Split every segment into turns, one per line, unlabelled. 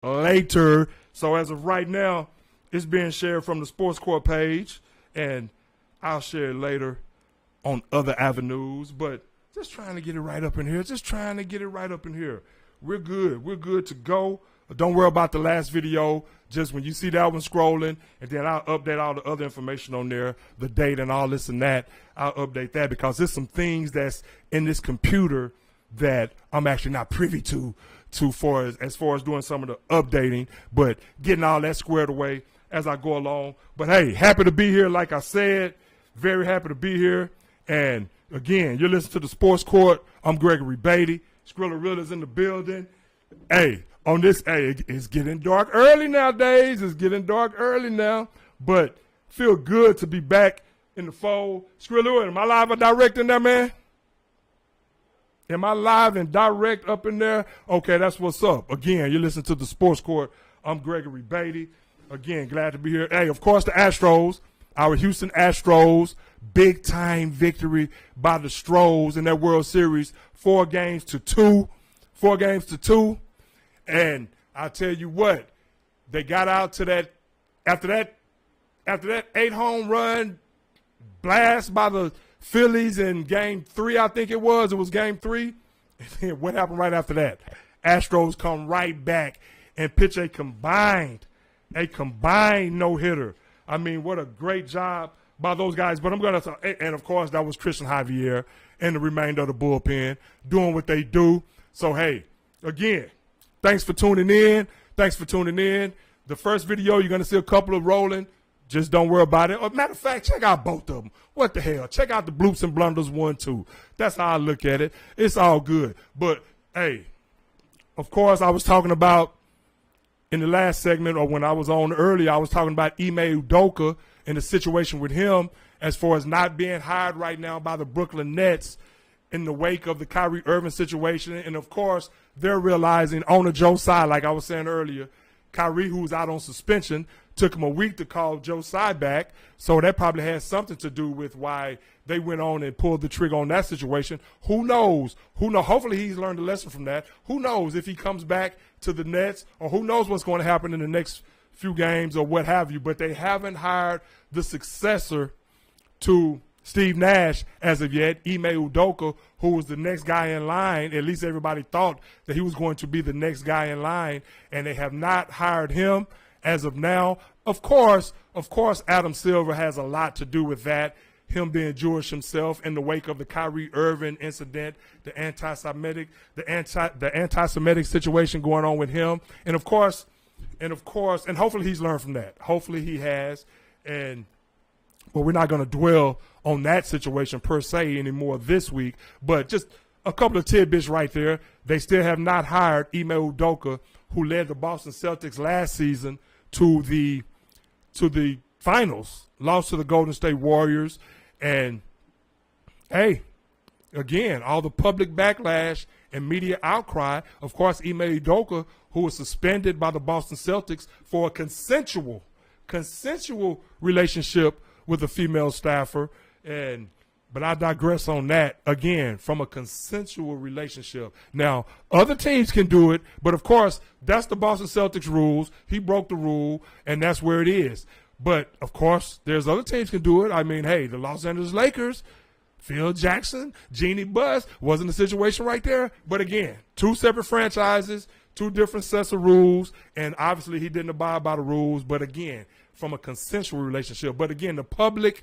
later. So as of right now, it's being shared from the Sports Court page, and I'll share it later on other avenues. But just trying to get it right up in here. We're good. We're good to go. Don't worry about the last video. Just when you see that one scrolling, and then I'll update all the other information on there, the date and all this and that. I'll update that because there's some things that's in this computer that I'm actually not privy to as far as doing some of the updating, but getting all that squared away as I go along. But hey, happy to be here. Like I said, very happy to be here. And again, you're listening to the Sports Court. I'm Gregory Beatty. Skrilla-Rilla's in the building. Hey, on this, it's getting dark early nowadays. But feel good to be back in the fold. Skrilla, am I live or direct in there, man? Am I live and direct up in there? Okay, that's what's up. Again, you're listening to the Sports Court. I'm Gregory Beatty. Again, glad to be here. Hey, of course, the Astros, our Houston Astros, big-time victory by the Stros in that World Series, 4-2. And I tell you what, they got out to that, after that 8-home run blast by the Phillies in game 3, I think it was game 3. And then what happened right after that? Astros come right back and pitch a combined no-hitter. I mean, what a great job by those guys. But I'm going to, and of course, that was Christian Javier and the remainder of the bullpen doing what they do. So, hey, again, thanks for tuning in. The first video, you're going to see a couple of rolling. Just don't worry about it. Matter of fact, check out both of them. What the hell? Check out the bloops and blunders 1, 2. That's how I look at it. It's all good. But, hey, of course, I was talking about in the last segment, or when I was on earlier, I was talking about Ime Udoka and the situation with him as far as not being hired right now by the Brooklyn Nets in the wake of the Kyrie Irving situation. And, of course, they're realizing on the Joe side, like I was saying earlier, Kyrie, who's out on suspension, took him a week to call Joe Tsai back, so that probably has something to do with why they went on and pulled the trigger on that situation. Who knows? Hopefully he's learned a lesson from that. Who knows if he comes back to the Nets, or who knows what's going to happen in the next few games or what have you. But they haven't hired the successor to Steve Nash as of yet, Ime Udoka, who was the next guy in line. At least everybody thought that he was going to be the next guy in line, and they have not hired him as of now. Of course, Adam Silver has a lot to do with that, him being Jewish himself in the wake of the Kyrie Irving incident, the anti-Semitic situation going on with him. And hopefully he's learned from that. Hopefully he has. But we're not going to dwell on that situation per se anymore this week. But just a couple of tidbits right there. They still have not hired Ime Udoka, who led the Boston Celtics last season to the finals, lost to the Golden State Warriors. And, hey, again, all the public backlash and media outcry. Of course, Ime Udoka, who was suspended by the Boston Celtics for a consensual relationship with a female staffer. But I digress on that. Again, from a consensual relationship. Now, other teams can do it, but of course, that's the Boston Celtics rules. He broke the rule, and that's where it is. But, of course, there's other teams can do it. I mean, hey, the Los Angeles Lakers, Phil Jackson, Jeannie Buss, wasn't a situation right there. But, again, 2 separate franchises, 2 different sets of rules, and obviously he didn't abide by the rules. But, again, from a consensual relationship. But, again, the public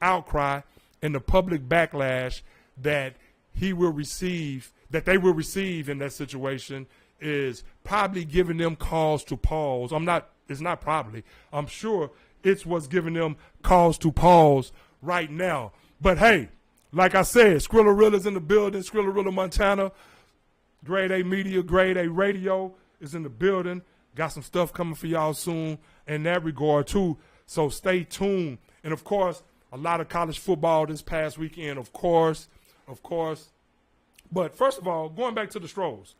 outcry and the public backlash that they will receive in that situation is probably giving them cause to pause. It's not probably. I'm sure it's what's giving them cause to pause right now. But hey, like I said, Skrilla-Rilla's in the building. Skrilla-Rilla, Montana. Grade A Media, Grade A Radio is in the building. Got some stuff coming for y'all soon in that regard too. So stay tuned. And of course, a lot of college football this past weekend, of course. But first of all, going back to the Stros,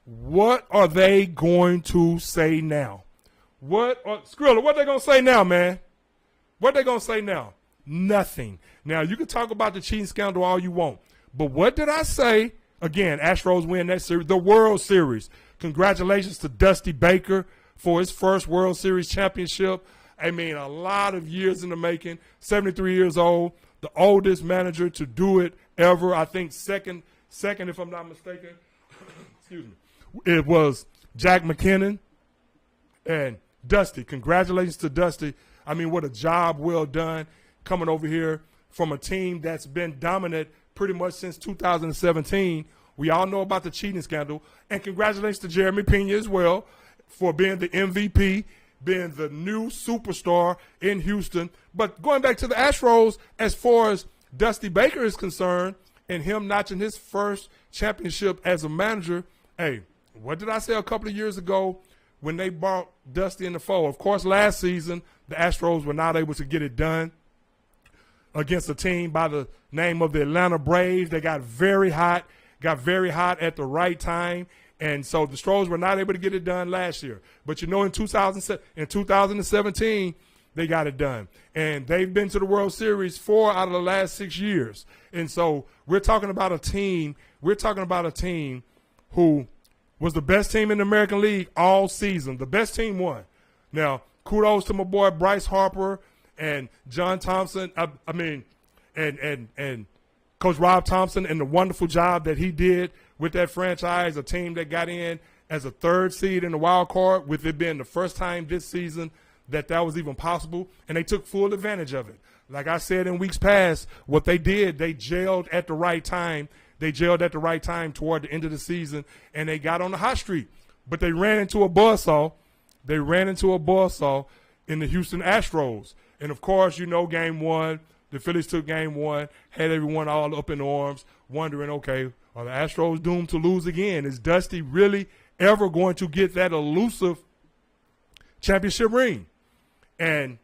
what are they going to say now? Skrilla, what they going to say now, man? What they going to say now? Nothing. Now, you can talk about the cheating scandal all you want, but what did I say? Again, Astros win that series, the World Series. Congratulations to Dusty Baker for his first World Series championship. I mean, a lot of years in the making. 73 years old, the oldest manager to do it ever. I think second, if I'm not mistaken. Excuse me. It was Jack McKinnon and Dusty. Congratulations to Dusty. I mean, what a job well done coming over here from a team that's been dominant pretty much since 2017. We all know about the cheating scandal. And congratulations to Jeremy Pena as well for being the MVP, being the new superstar in Houston. But going back to the Astros, as far as Dusty Baker is concerned and him notching his first championship as a manager, hey, what did I say a couple of years ago when they brought Dusty in the fold? Of course, last season, the Astros were not able to get it done against a team by the name of the Atlanta Braves. They got very hot at the right time, and so the Astros were not able to get it done last year. But in 2017, they got it done, and they've been to the World Series 4 out of the last 6 years. And so we're talking about a team who was the best team in the American League all season. The best team won. Now, kudos to my boy Bryce Harper and John Thompson. And Coach Rob Thompson and the wonderful job that he did with that franchise, a team that got in as a third seed in the wild card, with it being the first time this season that was even possible, and they took full advantage of it. Like I said in weeks past, what they did, they gelled at the right time. They gelled at the right time toward the end of the season, and they got on the hot streak. But they ran into a buzzsaw. In the Houston Astros. And, of course, Game 1, the Phillies took Game 1, had everyone all up in arms, wondering, okay, are the Astros doomed to lose again? Is Dusty really ever going to get that elusive championship ring? And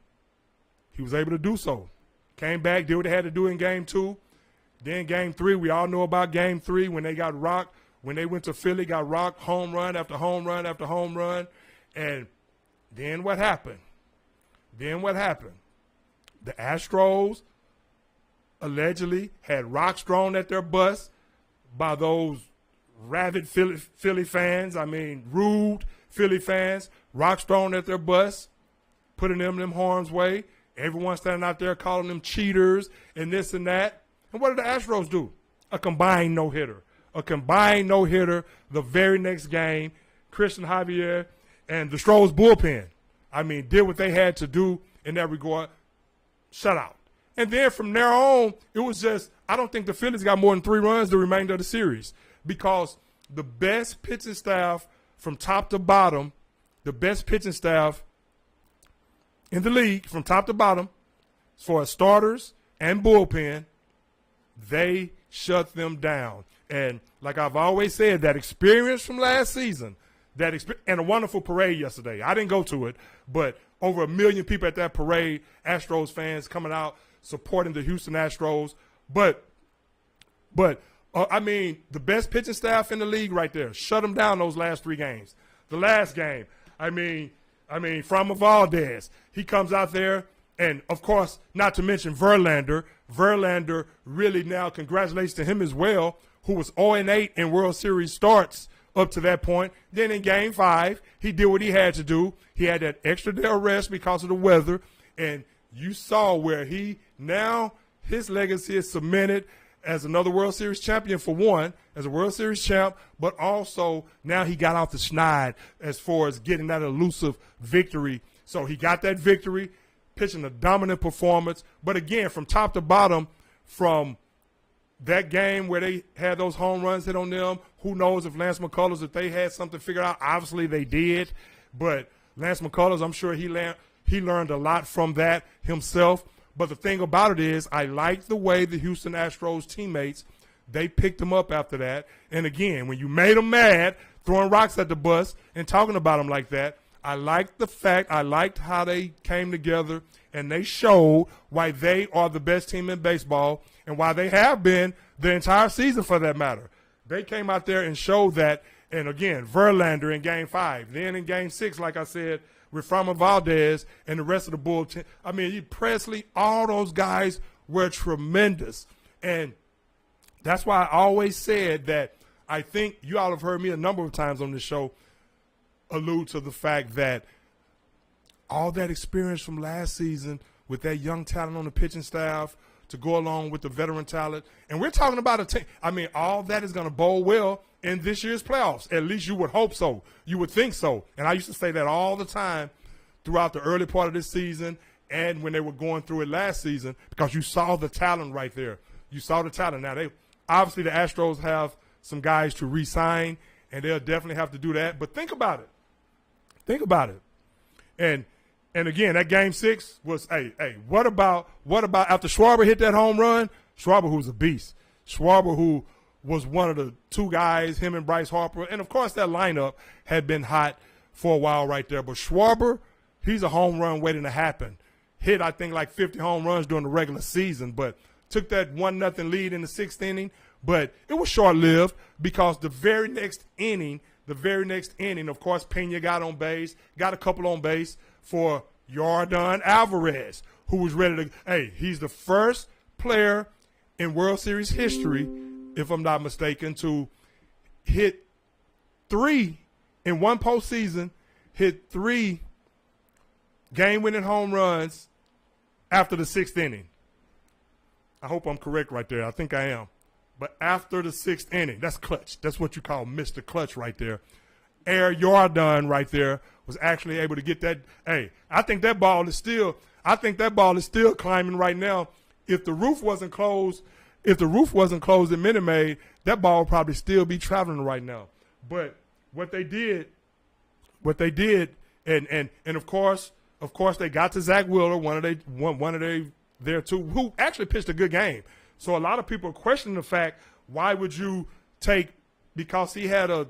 he was able to do so. Came back, did what they had to do in Game 2. Then Game 3, we all know about Game 3 when they got rocked. When they went to Philly, got rocked, home run after home run after home run. And then what happened? The Astros allegedly had rocks thrown at their bus by those rabid Philly fans. I mean, rude Philly fans. Rocks thrown at their bus, putting them in harm's way. Everyone standing out there calling them cheaters and this and that. And what did the Astros do? A combined no-hitter. The very next game, Christian Javier and the Astros bullpen, did what they had to do in that regard. Shutout. And then from there on, it was just, I don't think the Phillies got more than 3 runs the remainder of the series, because the best pitching staff from top to bottom, the best pitching staff in the league from top to bottom, as far as starters and bullpen, they shut them down. And like I've always said, that experience from last season, and a wonderful parade yesterday. I didn't go to it, but over 1 million people at that parade, Astros fans coming out supporting the Houston Astros. But the best pitching staff in the league right there, shut them down those last 3 games. The last game, from Valdez, he comes out there, and of course, not to mention Verlander. Verlander really now, congratulations to him as well, who was 0-8 in World Series starts up to that point. Then in Game 5, he did what he had to do. He had that extra day of rest because of the weather, and you saw where his legacy is cemented as another World Series champion, for one, as a World Series champ, but also now he got off the schneid as far as getting that elusive victory. So he got that victory, pitching a dominant performance. But again, from top to bottom, from that game where they had those home runs hit on them, who knows if Lance McCullers, if they had something figured out. Obviously they did. But Lance McCullers, I'm sure he learned a lot from that himself. But the thing about it is, I like the way the Houston Astros teammates, they picked them up after that. And again, when you made them mad, throwing rocks at the bus and talking about them like that, I liked how they came together and they showed why they are the best team in baseball and why they have been the entire season, for that matter. They came out there and showed that. And again, Verlander in Game 5. Then in Game 6, like I said, with Framber Valdez and the rest of the bullpen. Presley, all those guys were tremendous. And that's why I always said that I think you all have heard me a number of times on this show allude to the fact that all that experience from last season with that young talent on the pitching staff to go along with the veteran talent, and we're talking about a team. I mean, all that is going to bode well in this year's playoffs. At least you would hope so. You would think so. And I used to say that all the time throughout the early part of this season and when they were going through it last season, because you saw the talent right there. You saw the talent. Now, obviously the Astros have some guys to re-sign, and they'll definitely have to do that. But think about it. Think about it. And again, that Game 6 was, what about after Schwarber hit that home run? Schwarber, who's a beast. Schwarber, who was one of the two guys, him and Bryce Harper. And, of course, that lineup had been hot for a while right there. But Schwarber, he's a home run waiting to happen. Hit, I think, like 50 home runs during the regular season, but took that 1-0 lead in the sixth inning. But it was short-lived because the very next inning, of course, Pena got on base, got a couple on base for Yordan Alvarez, who was ready to – he's the first player in World Series history, if I'm not mistaken, to hit 3 in one postseason, hit 3 game-winning home runs after the sixth inning. I hope I'm correct right there. I think I am. But after the sixth inning, that's clutch. That's what you call Mr. Clutch right there. Air Yordan right there was actually able to get that. I think that ball is still climbing right now. If the roof wasn't closed in Minute Maid, that ball would probably still be traveling right now. But what they did, and of course they got to Zach Wheeler, one of their two, who actually pitched a good game. So a lot of people are questioning the fact, why would you take, because he had a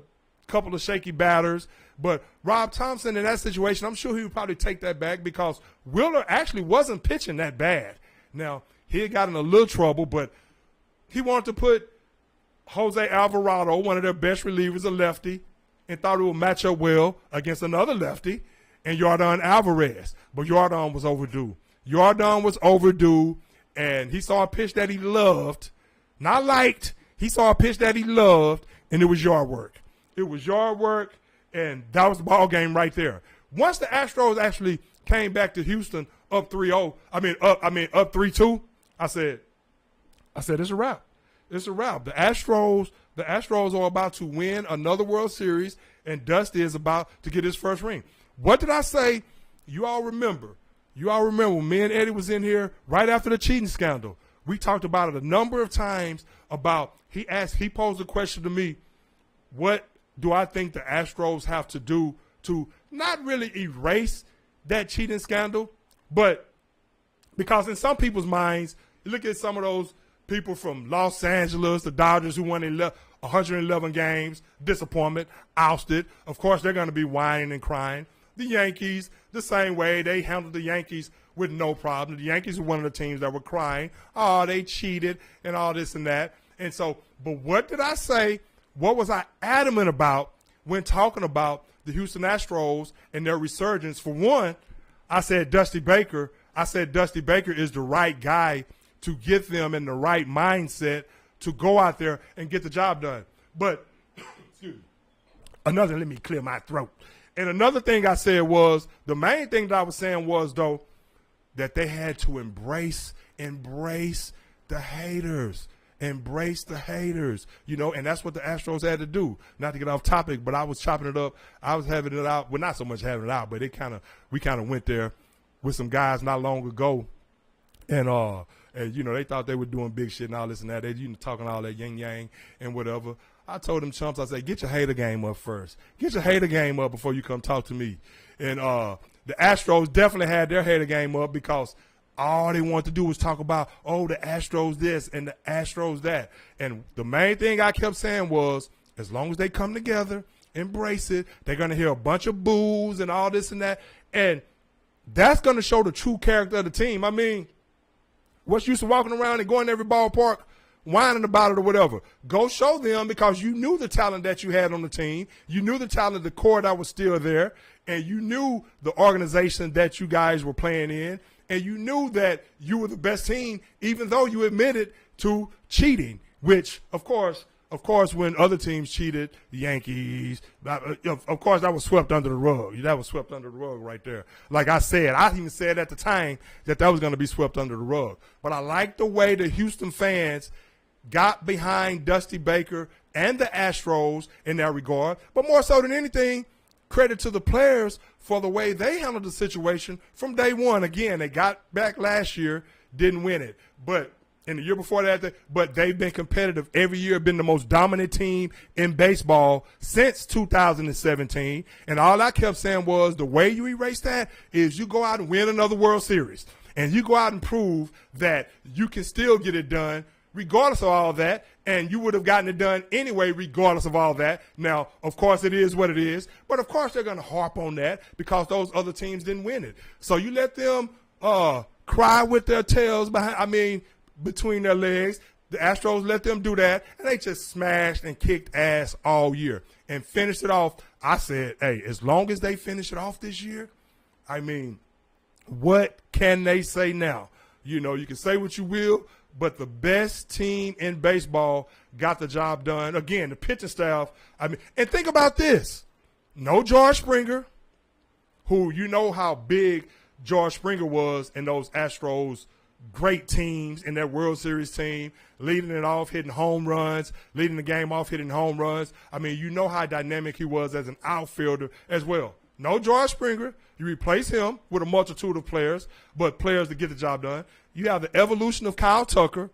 couple of shaky batters, but Rob Thompson in that situation, I'm sure he would probably take that back because Wheeler actually wasn't pitching that bad. Now, he had gotten a little trouble, but he wanted to put Jose Alvarado, one of their best relievers, a lefty, and thought it would match up well against another lefty, and Yordan Alvarez. But Yordan was overdue. And he saw a pitch that he loved, not liked. He saw a pitch that he loved, and it was yard work. And that was the ball game right there. Once the Astros actually came back to Houston up 3-0, up 3-2, I said it's a wrap. It's a wrap. The Astros are about to win another World Series, and Dusty is about to get his first ring. What did I say? You all remember when me and Eddie was in here right after the cheating scandal. We talked about it a number of times about, he posed a question to me, what do I think the Astros have to do to not really erase that cheating scandal, but because in some people's minds, you look at some of those people from Los Angeles, the Dodgers who won 111 games, disappointment, ousted. Of course, they're going to be whining and crying. The Yankees, the same way, they handled the Yankees with no problem. The Yankees were one of the teams that were crying, oh, they cheated and all this and that. And so, but what did I say? What was I adamant about when talking about the Houston Astros and their resurgence? For one, I said Dusty Baker is the right guy to get them in the right mindset to go out there and get the job done. But, excuse me, let me clear my throat. And another thing I said was, the main thing that I was saying was, though, that they had to embrace the haters. Embrace the haters, and that's what the Astros had to do. Not to get off topic, but I was chopping it up. I was having it out. Well, not so much having it out, but we kind of went there with some guys not long ago. And they thought they were doing big shit and all this and that. They talking all that yin yang and whatever. I told them chumps, I said, get your hater game up first. Get your hater game up before you come talk to me. And the Astros definitely had their hater game up because all they wanted to do was talk about, the Astros this and the Astros that. And the main thing I kept saying was, as long as they come together, embrace it, they're going to hear a bunch of boos and all this and that. And that's going to show the true character of the team. I mean, what's used to walking around and going to every ballpark, whining about it or whatever? Go show them, because you knew the talent that you had on the team. You knew the talent of the core that was still there. And you knew the organization that you guys were playing in. And you knew that you were the best team, even though you admitted to cheating, which, of course, of course, when other teams cheated, the Yankees, of course, that was swept under the rug. That was swept under the rug right there. Like I said, I even said at the time that was going to be swept under the rug. But I like the way the Houston fans got behind Dusty Baker and the Astros in that regard. But more so than anything, credit to the players for the way they handled the situation from day one. Again, they got back last year, didn't win it. But in the year before that, but they've been competitive every year, been the most dominant team in baseball since 2017. And all I kept saying was the way you erase that is you go out and win another World Series. And you go out and prove that you can still get it done regardless of all that, and you would have gotten it done anyway regardless of all that. Now, of course, it is what it is, but of course they're going to harp on that because those other teams didn't win it. So you let them cry with their tails between their legs. The Astros let them do that, and they just smashed and kicked ass all year and finished it off. I said, hey, as long as they finish it off this year, what can they say now? You know, you can say what you will, but the best team in baseball got the job done. Again, the pitching staff, and think about this. No George Springer, who you know how big George Springer was in those Astros great teams in that World Series team, leading it off, hitting home runs, leading the game off, hitting home runs. You know how dynamic he was as an outfielder as well. No George Springer. You replace him with a multitude of players, but players to get the job done. You have the evolution of Kyle Tucker.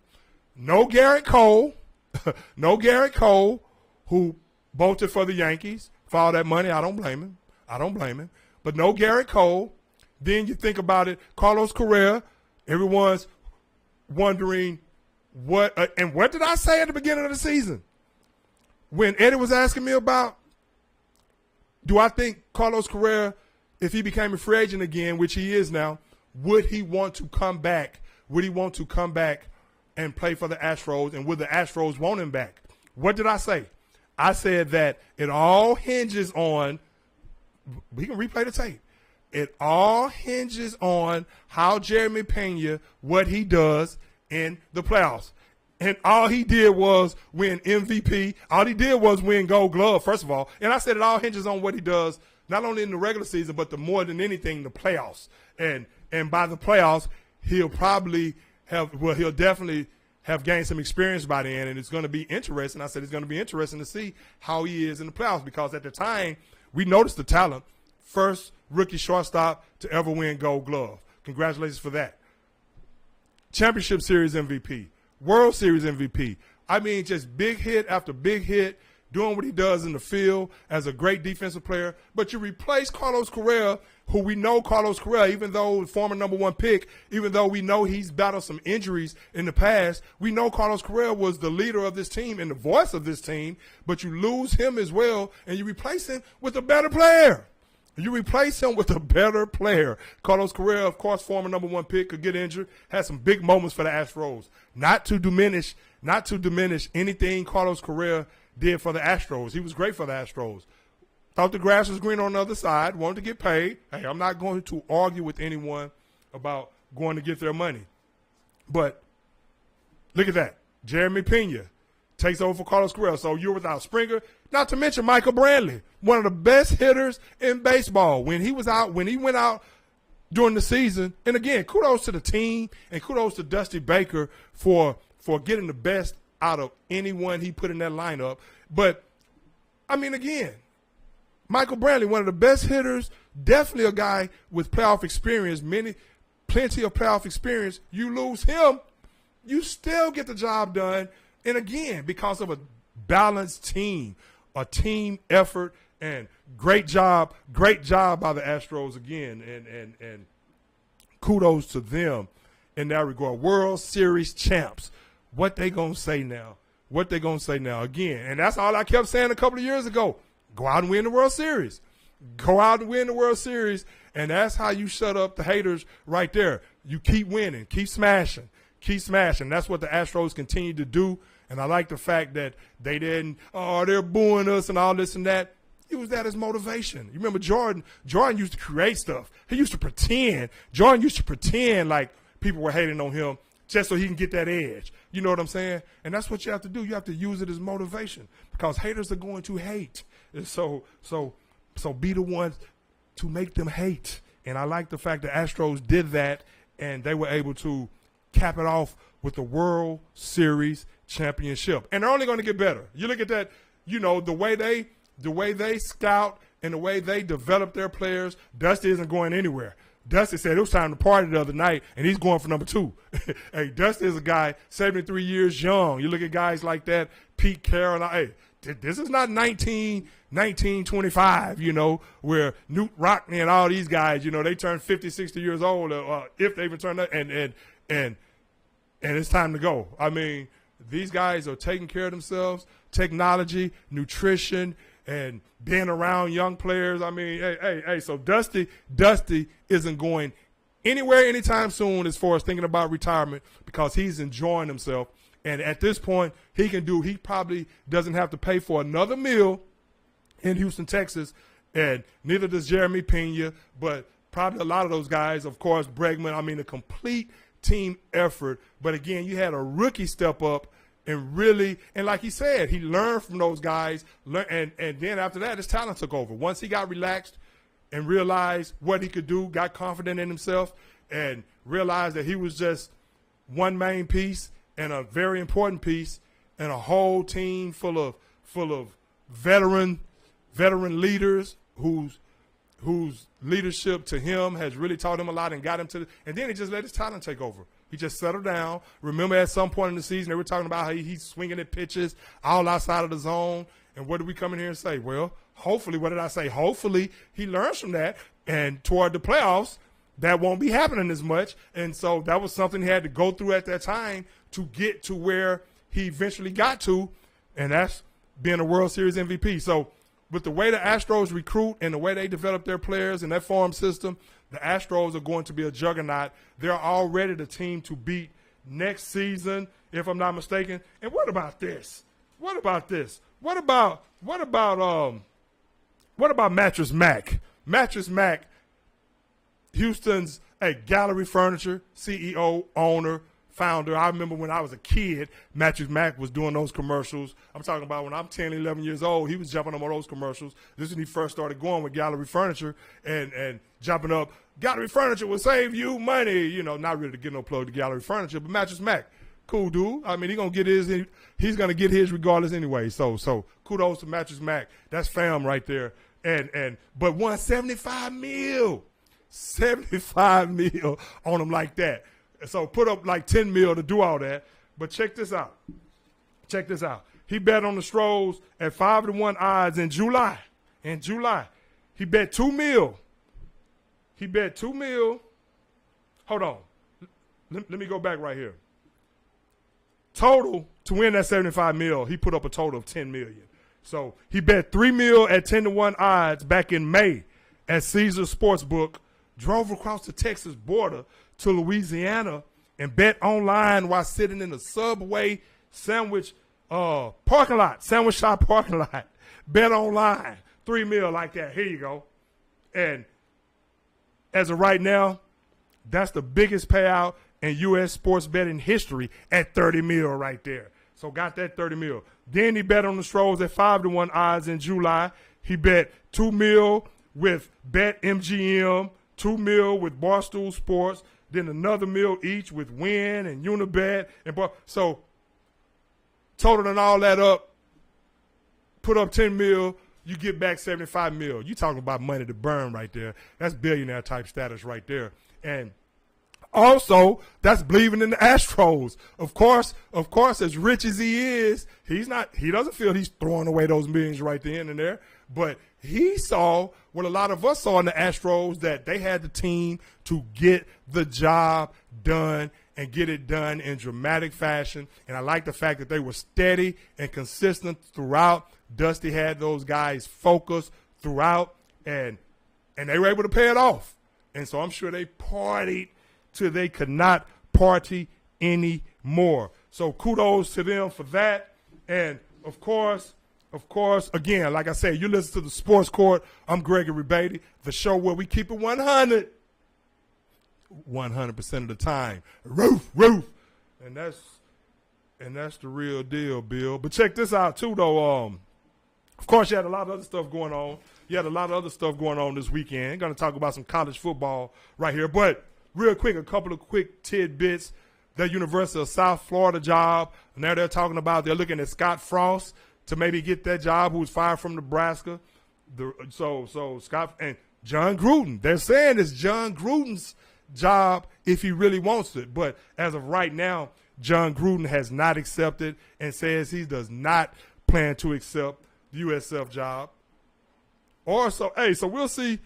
No Garrett Cole. No Garrett Cole, who bolted for the Yankees. For all that money, I don't blame him. But no Garrett Cole. Then you think about it, Carlos Correa. Everyone's wondering what did I say at the beginning of the season? When Eddie was asking me about, do I think Carlos Correa, if he became a free agent again, which he is now, would he want to come back? Would he want to come back and play for the Astros? And would the Astros want him back? What did I say? I said that it all hinges on, we can replay the tape. It all hinges on how Jeremy Pena, what he does in the playoffs. And all he did was win MVP. All he did was win Gold Glove, first of all. And I said it all hinges on what he does, not only in the regular season, but more than anything, the playoffs. And by the playoffs, he'll definitely have gained some experience by then, and it's going to be interesting. I said it's going to be interesting to see how he is in the playoffs because at the time, we noticed the talent. First rookie shortstop to ever win Gold Glove. Congratulations for that. Championship Series MVP. World Series MVP. Just big hit after big hit, doing what he does in the field as a great defensive player. But you replace Carlos Correa, who we know Carlos Correa, even though the former number one pick, even though we know he's battled some injuries in the past, we know Carlos Correa was the leader of this team and the voice of this team. But you lose him as well, and you replace him with a better player. You replace him with a better player. Carlos Correa, of course, former number one pick, could get injured, had some big moments for the Astros. Not to diminish anything Carlos Correa did for the Astros. He was great for the Astros. Thought the grass was green on the other side, wanted to get paid. Hey, I'm not going to argue with anyone about going to get their money. But look at that. Jeremy Pena takes over for Carlos Correa. So you're without Springer. Not to mention Michael Brantley, one of the best hitters in baseball. When he went out during the season, and again, kudos to the team and kudos to Dusty Baker for getting the best out of anyone he put in that lineup. But, again, Michael Brantley, one of the best hitters, definitely a guy with playoff experience, plenty of playoff experience. You lose him, you still get the job done. And again, because of a balanced team, a team effort, and great job by the Astros again, and kudos to them in that regard. World Series champs. What they gonna say now? Again, and that's all I kept saying a couple of years ago. Go out and win the World Series. And that's how you shut up the haters right there. You keep winning, keep smashing. That's what the Astros continue to do. And I like the fact that they didn't, they're booing us and all this and that. Use that as motivation. You remember Jordan? Jordan used to create stuff. He used to pretend. Jordan used to pretend like people were hating on him just so he can get that edge. You know what I'm saying? And that's what you have to do. You have to use it as motivation because haters are going to hate. And so be the ones to make them hate. And I like the fact that Astros did that, and they were able to cap it off with the World Series championship. And they're only going to get better. You look at that, you know, the way they scout and the way they develop their players. Dusty isn't going anywhere. Dusty said it was time to party the other night, and he's going for number 2. Hey, Dusty is a guy 73 years young. You look at guys like that, Pete Carroll. Hey, this is not 1925, you know, where Newt Rockney and all these guys, you know, they turn 50, 60 years old, if they even turn that, and it's time to go. I mean, these guys are taking care of themselves, technology, nutrition, and being around young players. I mean, hey, so Dusty isn't going anywhere anytime soon as far as thinking about retirement because he's enjoying himself. And at this point, he probably doesn't have to pay for another meal in Houston, Texas, and neither does Jeremy Pena, but probably a lot of those guys, of course, Bregman. I mean, a complete team effort. But again, you had a rookie step up and really, and like he said, he learned from those guys, and then after that, his talent took over. Once he got relaxed and realized what he could do, got confident in himself, and realized that he was just one main piece and a very important piece, and a whole team full of veteran leaders whose leadership to him has really taught him a lot and got him to and then he just let his talent take over. He just settled down. Remember at some point in the season, they were talking about how he's swinging at pitches all outside of the zone. And what did we come in here and say? Well, hopefully, what did I say? Hopefully he learns from that. And toward the playoffs, that won't be happening as much. And so that was something he had to go through at that time to get to where he eventually got to. And that's being a World Series MVP. So with the way the Astros recruit and the way they develop their players and their farm system, the Astros are going to be a juggernaut. They're already the team to beat next season, if I'm not mistaken. And what about this? What about Mattress Mac? Mattress Mac, Houston's Gallery Furniture, CEO, owner, founder. I remember when I was a kid, Mattress Mac was doing those commercials. I'm talking about when I'm 10, 11 years old, he was jumping on those commercials. This is when he first started going with Gallery Furniture and jumping up. Gallery Furniture will save you money. You know, not really to get no plug to Gallery Furniture, but Mattress Mac, cool dude. I mean, he's going to get his regardless anyway. So kudos to Mattress Mac. That's fam right there. But 175 mil. 75 mil on him like that. So put up like 10 mil to do all that. But check this out. He bet on the Astros at 5-1 odds in July. He bet 2 mil. Hold on. Let me go back right here. Total to win that 75 mil, he put up a total of 10 million. So he bet 3 mil at 10-1 odds back in May at Caesars Sportsbook, drove across the Texas border to Louisiana and bet online while sitting in the Subway sandwich shop parking lot. Bet online, 3 mil like that. Here you go. And as of right now, that's the biggest payout in U.S. sports betting history at 30 mil right there. So got that 30 mil. Then he bet on the Astros at 5-1 odds in July. He bet 2 mil with BetMGM, 2 mil with Barstool Sports, then another mil each with Win and Unibet. So totaling all that up, put up 10 mil, you get back 75 mil. You talking about money to burn right there. That's billionaire type status right there. And also, that's believing in the Astros. Of course, as rich as he is, he doesn't feel he's throwing away those millions right then and there. But he saw what a lot of us saw in the Astros, that they had the team to get the job done and get it done in dramatic fashion. And I like the fact that they were steady and consistent throughout. Dusty had those guys focused throughout, and they were able to pay it off. And so I'm sure they partied till they could not party anymore. So kudos to them for that. And of course, again, like I said, you listen to the Sports Court. I'm Gregory Beatty, the show where we keep it 100% of the time. Roof. And that's the real deal, Bill. But check this out too, though. Of course, you had a lot of other stuff going on. You had a lot of other stuff going on this weekend. Going to talk about some college football right here. But real quick, a couple of quick tidbits. That University of South Florida job. Now they're talking about they're looking at Scott Frost to maybe get that job, who was fired from Nebraska. So Scott and John Gruden. They're saying it's John Gruden's job if he really wants it. But as of right now, John Gruden has not accepted and says he does not plan to accept the USF job. So we'll see.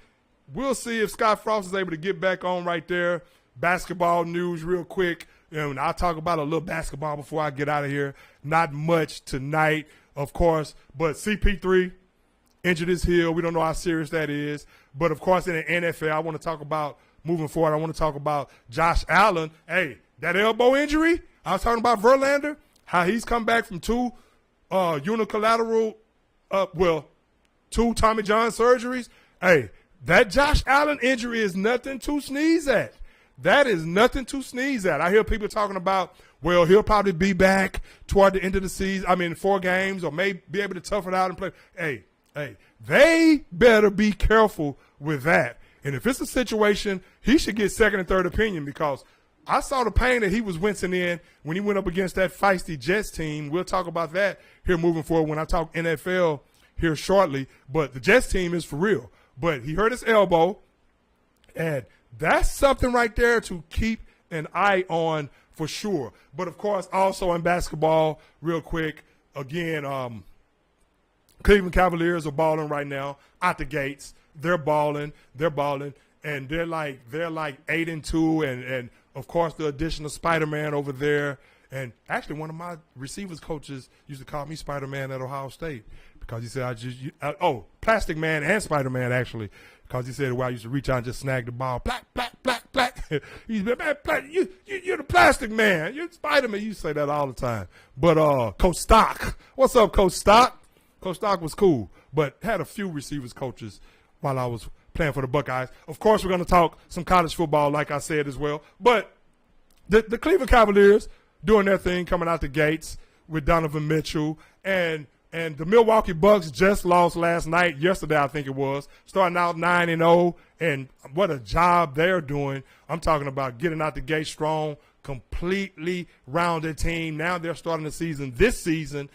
We'll see if Scott Frost is able to get back on right there. Basketball news real quick. And I'll talk about a little basketball before I get out of here. Not much tonight, of course, but CP3 injured his heel. We don't know how serious that is. But, of course, in the NFL, I want to talk about moving forward. I want to talk about Josh Allen. Hey, that elbow injury, I was talking about Verlander, how he's come back from two two Tommy John surgeries. Hey, that Josh Allen injury is nothing to sneeze at. That is nothing to sneeze at. I hear people talking about, well, he'll probably be back toward the end of the season. 4 games, or may be able to tough it out and play. Hey, they better be careful with that. And if it's a situation, he should get second and third opinion, because I saw the pain that he was wincing in when he went up against that feisty Jets team. We'll talk about that here moving forward when I talk NFL here shortly. But the Jets team is for real. But he hurt his elbow, and that's something right there to keep an eye on for sure. But, of course, also in basketball, real quick, again, Cleveland Cavaliers are balling right now out the gates. They're balling, and they're like 8-2, and of course the addition of Spider-Man over there. And actually, one of my receivers coaches used to call me Spider-Man at Ohio State, because he said Plastic Man and Spider-Man, actually. Because he said, well, I used to reach out and just snag the ball. Plack. He's been, man, you're the Plastic Man. You're Spider-Man. You say that all the time. But Coach Stock. What's up, Coach Stock? Coach Stock was cool, but had a few receivers coaches while I was playing for the Buckeyes. Of course, we're going to talk some college football, like I said, as well. But the Cleveland Cavaliers doing their thing, coming out the gates with Donovan Mitchell. And the Milwaukee Bucks just lost yesterday I think it was, starting out 9-0, and what a job they're doing. I'm talking about getting out the gate strong, completely rounded team. Now they're starting this season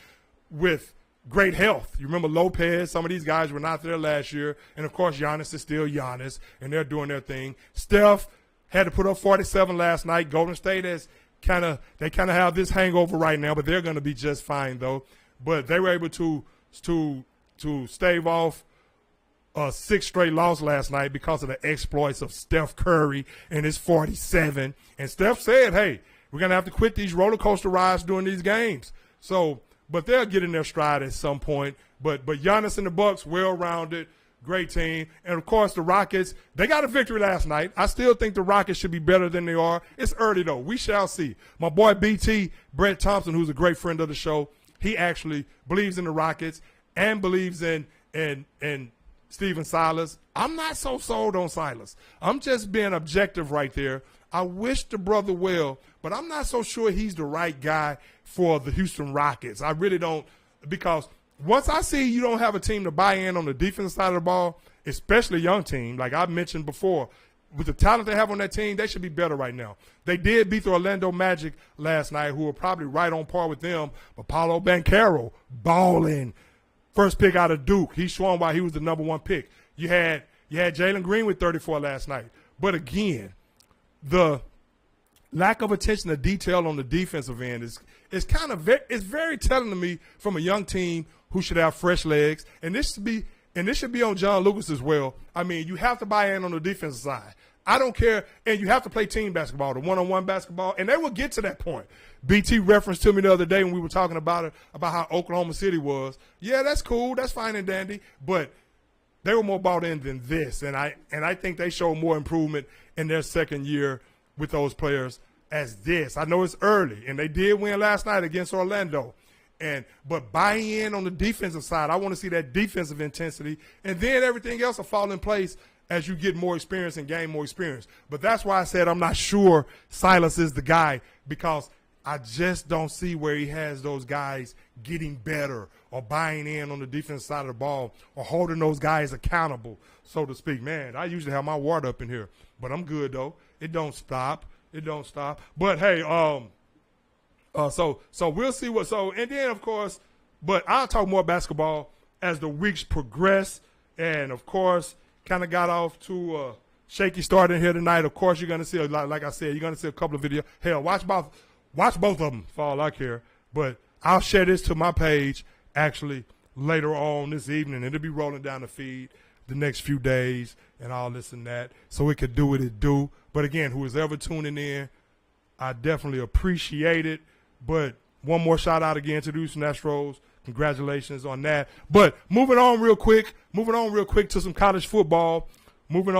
with great health. You remember Lopez, some of these guys were not there last year, and of course Giannis is still Giannis, and they're doing their thing. Steph had to put up 47 last night. Golden State has kind of have this hangover right now, but they're going to be just fine though. But they were able to stave off a 6th straight loss last night because of the exploits of Steph Curry and his 47. And Steph said, hey, we're going to have to quit these roller coaster rides during these games. So, but they'll get in their stride at some point. But Giannis and the Bucks, well-rounded, great team. And, of course, the Rockets, they got a victory last night. I still think the Rockets should be better than they are. It's early, though. We shall see. My boy BT, Brett Thompson, who's a great friend of the show, he actually believes in the Rockets and believes in Steven Silas. I'm not so sold on Silas. I'm just being objective right there. I wish the brother well, but I'm not so sure he's the right guy for the Houston Rockets. I really don't, because once I see you don't have a team to buy in on the defensive side of the ball, especially a young team, like I mentioned before, with the talent they have on that team, they should be better right now. They did beat the Orlando Magic last night, who were probably right on par with them. But Paulo Banchero, balling. First pick out of Duke. He's showing why he was the number 1 pick. You had Jalen Green with 34 last night. But again, the lack of attention to detail on the defensive end is very telling to me from a young team who should have fresh legs. And this should be on John Lucas as well. I mean, you have to buy in on the defensive side. I don't care. And you have to play team basketball, the one-on-one basketball, and they will get to that point. BT referenced to me the other day when we were talking about how Oklahoma City was. Yeah, that's cool. That's fine and dandy. But they were more bought in than this. And I think they showed more improvement in their second year with those players as this. I know it's early, and they did win last night against Orlando. But buy in on the defensive side. I want to see that defensive intensity, and then everything else will fall in place as you get more experience and gain more experience. But that's why I said I'm not sure Silas is the guy, because I just don't see where he has those guys getting better or buying in on the defense side of the ball or holding those guys accountable, so to speak. Man, I usually have my water up in here, but I'm good though. It don't stop. It don't stop. But hey, so we'll see what. So and then of course, but I'll talk more basketball as the weeks progress, and of course, kind of got off to a shaky start in here tonight. Of course, you're gonna see, like I said, you're gonna see a couple of videos. Hell, watch both of them for all I care. But I'll share this to my page actually later on this evening. It'll be rolling down the feed the next few days and all this and that, so it could do what it do. But again, who is ever tuning in, I definitely appreciate it. But one more shout out again to the Houston Astros. Congratulations on that. But moving on real quick to some college football. Hey,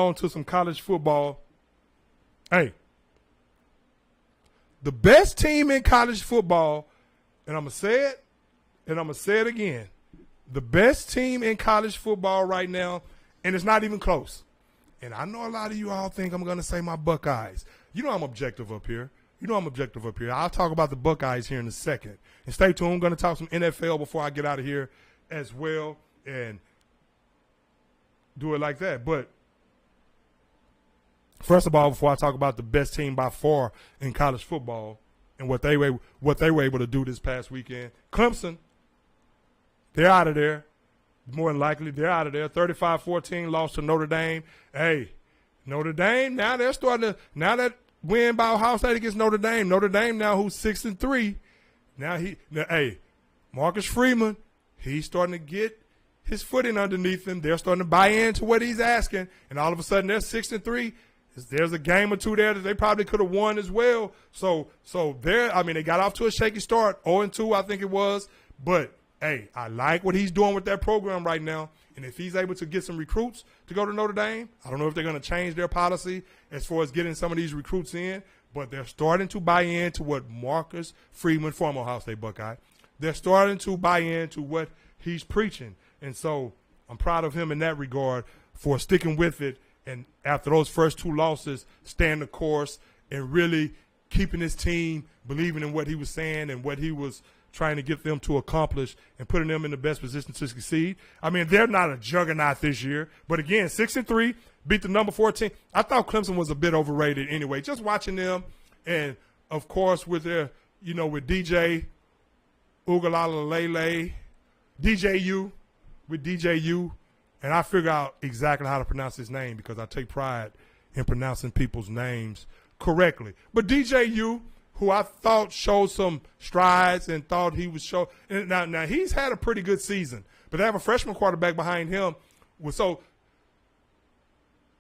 the best team in college football, and I'm going to say it, and I'm going to say it again, the best team in college football right now, and it's not even close. And I know a lot of you all think I'm going to say my Buckeyes. You know I'm objective up here. I'll talk about the Buckeyes here in a second. And stay tuned. I'm going to talk some NFL before I get out of here as well and do it like that. But first of all, before I talk about the best team by far in college football and what they were able to do this past weekend, Clemson, they're out of there. More than likely, they're out of there. 35-14 lost to Notre Dame. Hey, Notre Dame, now they're starting to – now that win by Ohio State against Notre Dame now who's 6-3. Now Marcus Freeman, he's starting to get his footing underneath him. They're starting to buy into what he's asking, and all of a sudden they're 6-3. There's a game or two there that they probably could have won as well. So they got off to a shaky start, 0-2 I think it was. But hey, I like what he's doing with that program right now. And if he's able to get some recruits to go to Notre Dame, I don't know if they're going to change their policy as far as getting some of these recruits in, but they're starting to buy into what Marcus Freeman, former Ohio State Buckeye, they're starting to buy into what he's preaching. And so I'm proud of him in that regard for sticking with it. And after those first two losses, staying the course and really keeping his team believing in what he was saying and what he was trying to get them to accomplish and putting them in the best position to succeed. I mean, they're not a juggernaut this year. But, again, 6-3, beat the number 14. I thought Clemson was a bit overrated anyway. Just watching them and, of course, with their, with DJ Ugalalele, DJU, and I figure out exactly how to pronounce his name because I take pride in pronouncing people's names correctly. But DJU, who I thought showed some strides and thought he would show. And now he's had a pretty good season, but they have a freshman quarterback behind him,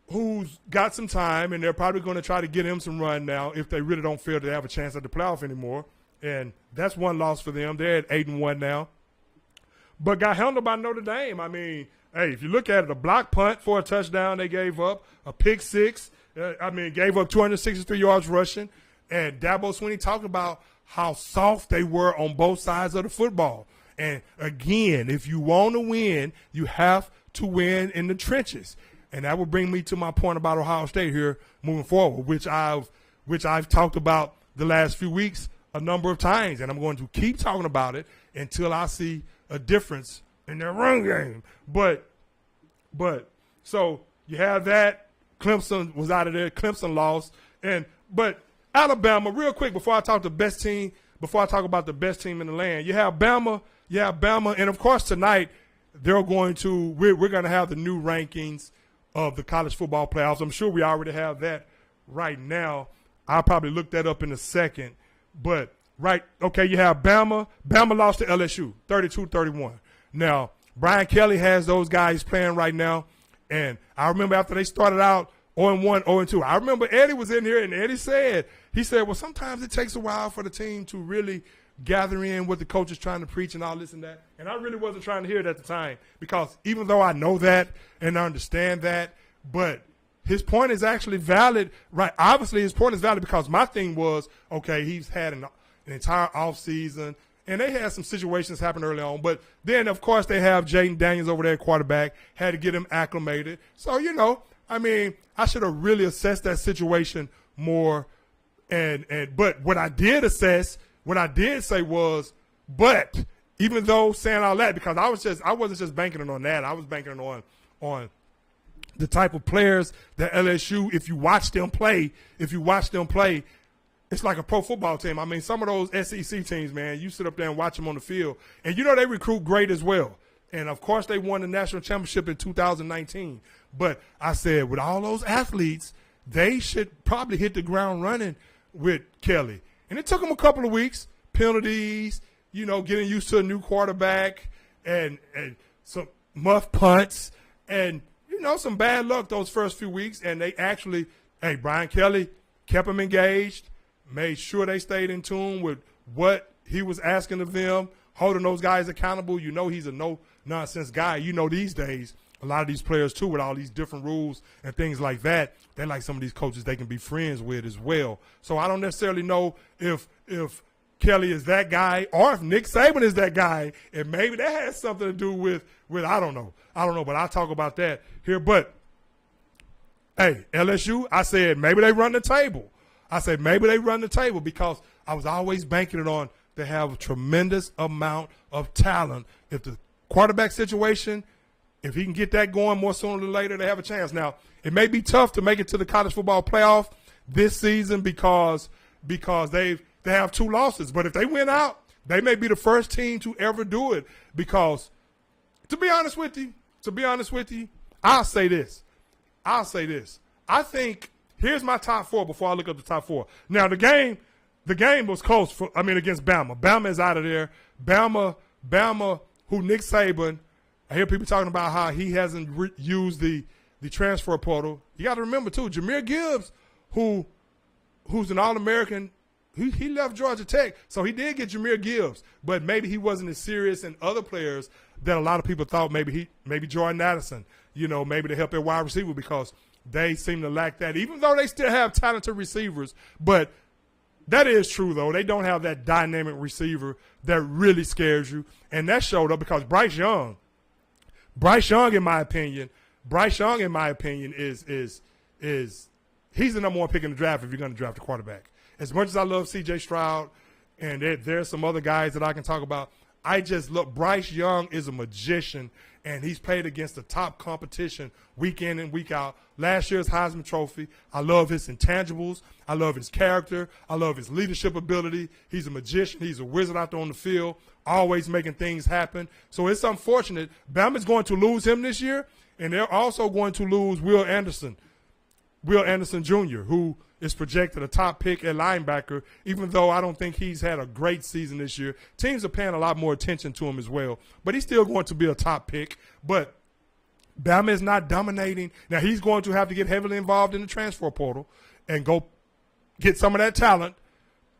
who's got some time, and they're probably going to try to get him some run now if they really don't feel they have a chance at the playoff anymore. And that's one loss for them. They're at 8-1 now, but got handled by Notre Dame. I mean, hey, if you look at it, a block punt for a touchdown they gave up, a pick six. Gave up 263 yards rushing. And Dabo Swinney talked about how soft they were on both sides of the football. And, again, if you want to win, you have to win in the trenches. And that will bring me to my point about Ohio State here moving forward, which I've talked about the last few weeks a number of times. And I'm going to keep talking about it until I see a difference in their run game. But so you have that. Clemson was out of there. Clemson lost. But Alabama, real quick, before I talk about the best team in the land, you have Bama, and of course tonight we're going to have the new rankings of the college football playoffs. I'm sure we already have that right now. I'll probably look that up in a second. But you have Bama. Bama lost to LSU, 32-31. Now, Brian Kelly has those guys playing right now, and I remember after they started out 0-1, 0-2. I remember Eddie was in here, and Eddie said, well, sometimes it takes a while for the team to really gather in what the coach is trying to preach and all this and that. And I really wasn't trying to hear it at the time because even though I know that and I understand that, but his point is actually valid, right? Obviously, his point is valid because my thing was, okay, he's had an entire offseason, and they had some situations happen early on. But then, of course, they have Jaden Daniels over there at quarterback, had to get him acclimated. So, I should have really assessed that situation more. But what I did assess what I did say was, but even though saying all that, because I wasn't just banking it on that. I was banking it on the type of players that LSU, if you watch them play, it's like a pro football team. I mean, some of those SEC teams, man, you sit up there and watch them on the field, and they recruit great as well. And, of course, they won the national championship in 2019. But I said, with all those athletes, they should probably hit the ground running with Kelly. And it took them a couple of weeks, penalties, getting used to a new quarterback and some muff punts and, some bad luck those first few weeks. And they actually, Brian Kelly kept them engaged, made sure they stayed in tune with what he was asking of them, holding those guys accountable. He's a no-nonsense guy. These days, a lot of these players, too, with all these different rules and things like that, they're like some of these coaches they can be friends with as well. So I don't necessarily know if Kelly is that guy or if Nick Saban is that guy, and maybe that has something to do with I don't know, but I'll talk about that here. But, hey, LSU, I said maybe they run the table. Because I was always banking it on they have a tremendous amount of talent. If the quarterback situation, if he can get that going more sooner than later, they have a chance. Now, it may be tough to make it to the college football playoff this season because they have 2 losses. But if they win out, they may be the first team to ever do it. Because, to be honest with you, I'll say this. I think here's my top 4 before I look up the top 4. Now, the game was close against Bama. Bama is out of there. Bama, who Nick Saban, I hear people talking about how he hasn't used the transfer portal. You got to remember, too, Jahmyr Gibbs, who's an All-American, he left Georgia Tech, so he did get Jahmyr Gibbs, but maybe he wasn't as serious as other players that a lot of people thought maybe Jordan Addison, maybe to help their wide receiver because they seem to lack that, even though they still have talented receivers. But that is true, though. They don't have that dynamic receiver that really scares you, and that showed up because Bryce Young, in my opinion, is he's the number 1 pick in the draft if you're going to draft a quarterback. As much as I love C.J. Stroud, and there's some other guys that I can talk about, Bryce Young is a magician, and he's played against the top competition week in and week out. Last year's Heisman Trophy, I love his intangibles. I love his character. I love his leadership ability. He's a magician. He's a wizard out there on the field, always making things happen. So it's unfortunate. Bama's going to lose him this year, and they're also going to lose Will Anderson Jr., who is projected a top pick at linebacker, even though I don't think he's had a great season this year. Teams are paying a lot more attention to him as well, but he's still going to be a top pick. But Bama is not dominating. Now, he's going to have to get heavily involved in the transfer portal and go get some of that talent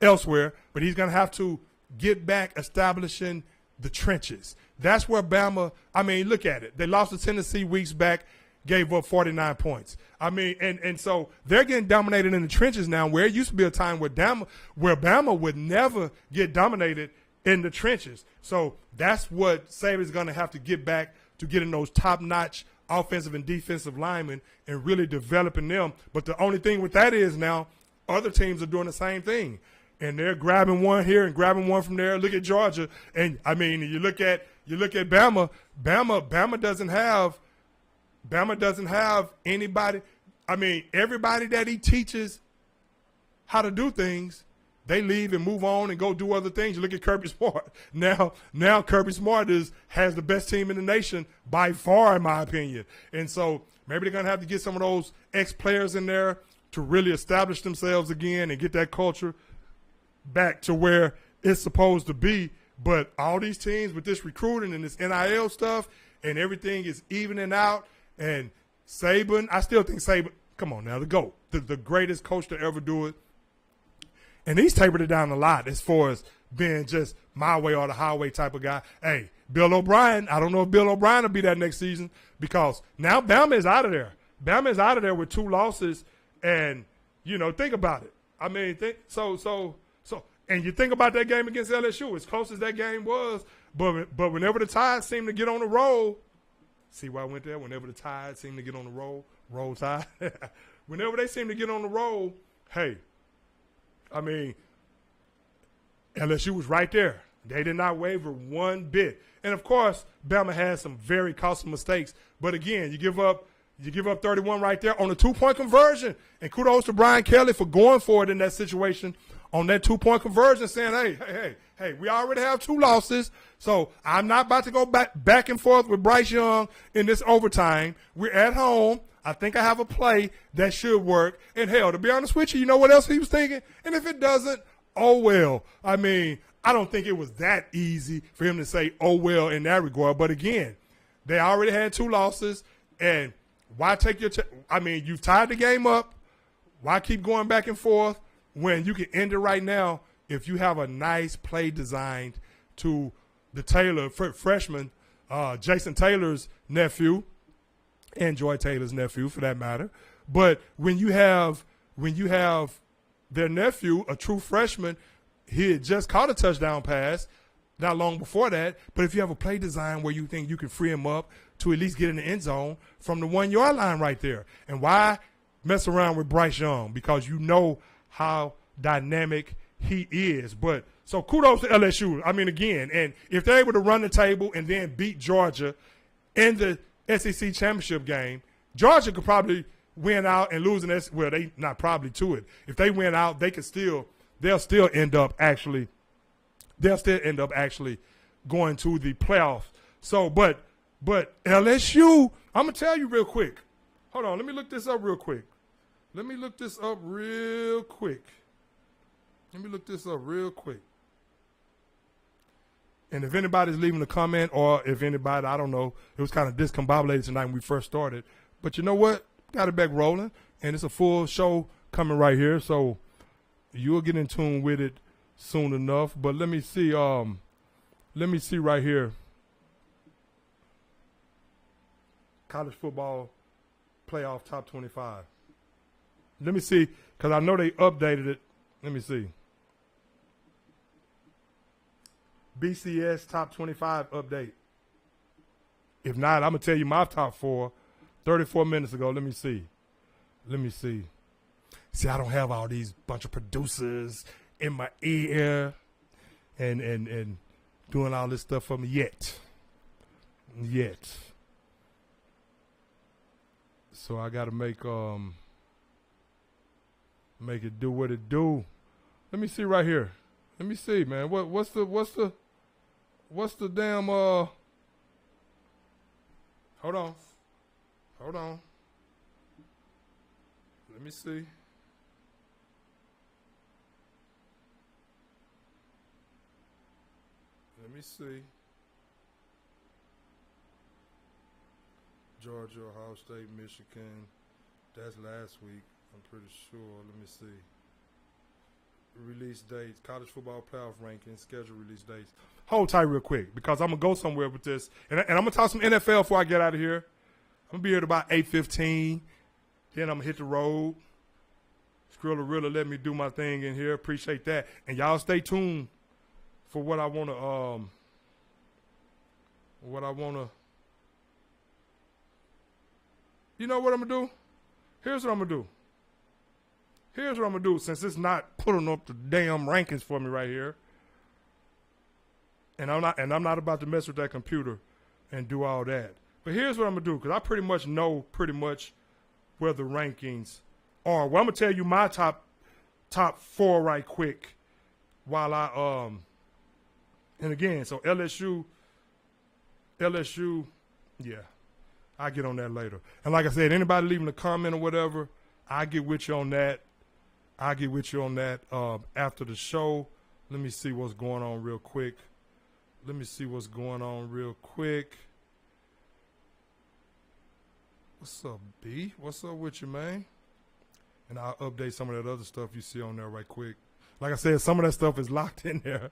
elsewhere, but he's going to have to get back establishing the trenches. That's where Bama, look at it. They lost to Tennessee weeks back, gave up 49 points. And so they're getting dominated in the trenches now, where it used to be a time where Bama would never get dominated in the trenches. So that's what Saban's going to have to get back to getting those top-notch offensive and defensive linemen and really developing them. But the only thing with that is now other teams are doing the same thing. And they're grabbing one here and grabbing one from there. Look at Georgia. And, you look at Bama. Bama doesn't have anybody. Everybody that he teaches how to do things, they leave and move on and go do other things. You look at Kirby Smart. Now Kirby Smart has the best team in the nation by far, in my opinion. And so maybe they're going to have to get some of those ex-players in there to really establish themselves again and get that culture back to where it's supposed to be. But all these teams with this recruiting and this NIL stuff and everything is evening out. And Saban, I still think Saban, come on now, the GOAT, the greatest coach to ever do it. And he's tapered it down a lot as far as being just my way or the highway type of guy. Hey, Bill O'Brien, I don't know if Bill O'Brien will be that next season because now Bama is out of there. Bama is out of there with 2 losses. And, think about it. And you think about that game against LSU, as close as that game was, but whenever the Tide seemed to get on the roll, see why I went there? Whenever the Tide seemed to get on the roll Tide. Whenever they seem to get on the roll, hey, LSU was right there. They did not waver one bit. And, of course, Bama had some very costly mistakes. But, again, you give up 31 right there on a two-point conversion. And kudos to Brian Kelly for going for it in that situation on that two-point conversion, saying, hey, we already have 2 losses, so I'm not about to go back and forth with Bryce Young in this overtime. We're at home. I think I have a play that should work. And, hell, to be honest with you, you know what else he was thinking? And if it doesn't, oh, well. I mean, I don't think it was that easy for him to say, oh, well, in that regard. But, again, they already had 2 losses, and why take your you've tied the game up. Why keep going back and forth when you can end it right now if you have a nice play designed to the Taylor freshman, Jason Taylor's nephew, and Joy Taylor's nephew for that matter. But when you have their nephew, a true freshman, he had just caught a touchdown pass not long before that. But if you have a play design where you think you can free him up to at least get in the end zone from the 1-yard line right there. And why mess around with Bryce Young? Because you know how dynamic he is. But so kudos to LSU. I mean, again, and if they're able to run the table and then beat Georgia in the SEC championship game, Georgia could probably win out and lose well, they not probably to it. If they win out, they'll still end up actually going to the playoffs. So, but LSU, I'm gonna tell you real quick. Hold on, let me look this up real quick. And if anybody's leaving a comment, or if anybody, I don't know, it was kind of discombobulated tonight when we first started. But you know what? Got it back rolling, and it's a full show coming right here. So you'll get in tune with it soon enough. But let me see right here. College football playoff top 25. Let me see, because I know they updated it. Let me see. BCS top 25 update. If not, I'm going to tell you my top 4 34 minutes ago. Let me see. See, I don't have all these bunch of producers in my ear and doing all this stuff for me yet. So I got to make it do what it do. Let me see right here. Let me see, man. What's the damn hold on. Let me see. Georgia, Ohio State, Michigan. That's last week, I'm pretty sure. Let me see. Release dates, college football playoff rankings, schedule release dates. Hold tight real quick, because I'm going to go somewhere with this. And I'm going to talk some NFL before I get out of here. I'm going to be here at about 8:15. Then I'm going to hit the road. Skrilla really let me do my thing in here. Appreciate that. And y'all stay tuned for what I want to you know what I'm going to do? Here's what I'm going to do. Since it's not putting up the damn rankings for me right here. And I'm not about to mess with that computer and do all that. But here's what I'm going to do, because I pretty much know where the rankings are. Well, I'm going to tell you my top 4 right quick while I and again, so LSU, yeah. I'll get on that later. And like I said, anybody leaving a comment or whatever, I'll get with you on that. After the show. Let me see what's going on real quick. What's up, B? What's up with you, man? And I'll update some of that other stuff you see on there right quick. Like I said, some of that stuff is locked in there.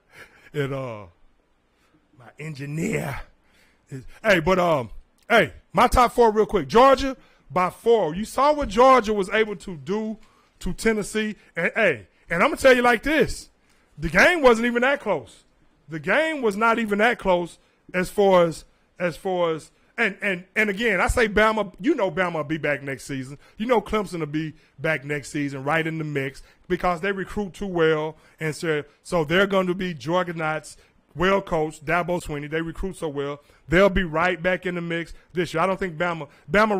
My engineer is, my top 4 real quick. Georgia by 4. You saw what Georgia was able to do to Tennessee. And I'm going to tell you like this. The game wasn't even that close. The game was not even that close as far as And again, I say Bama. You know Bama will be back next season. You know Clemson will be back next season, right in the mix because they recruit too well, and so they're going to be juggernauts, well coached. Dabo Swinney, they recruit so well, they'll be right back in the mix this year. I don't think Bama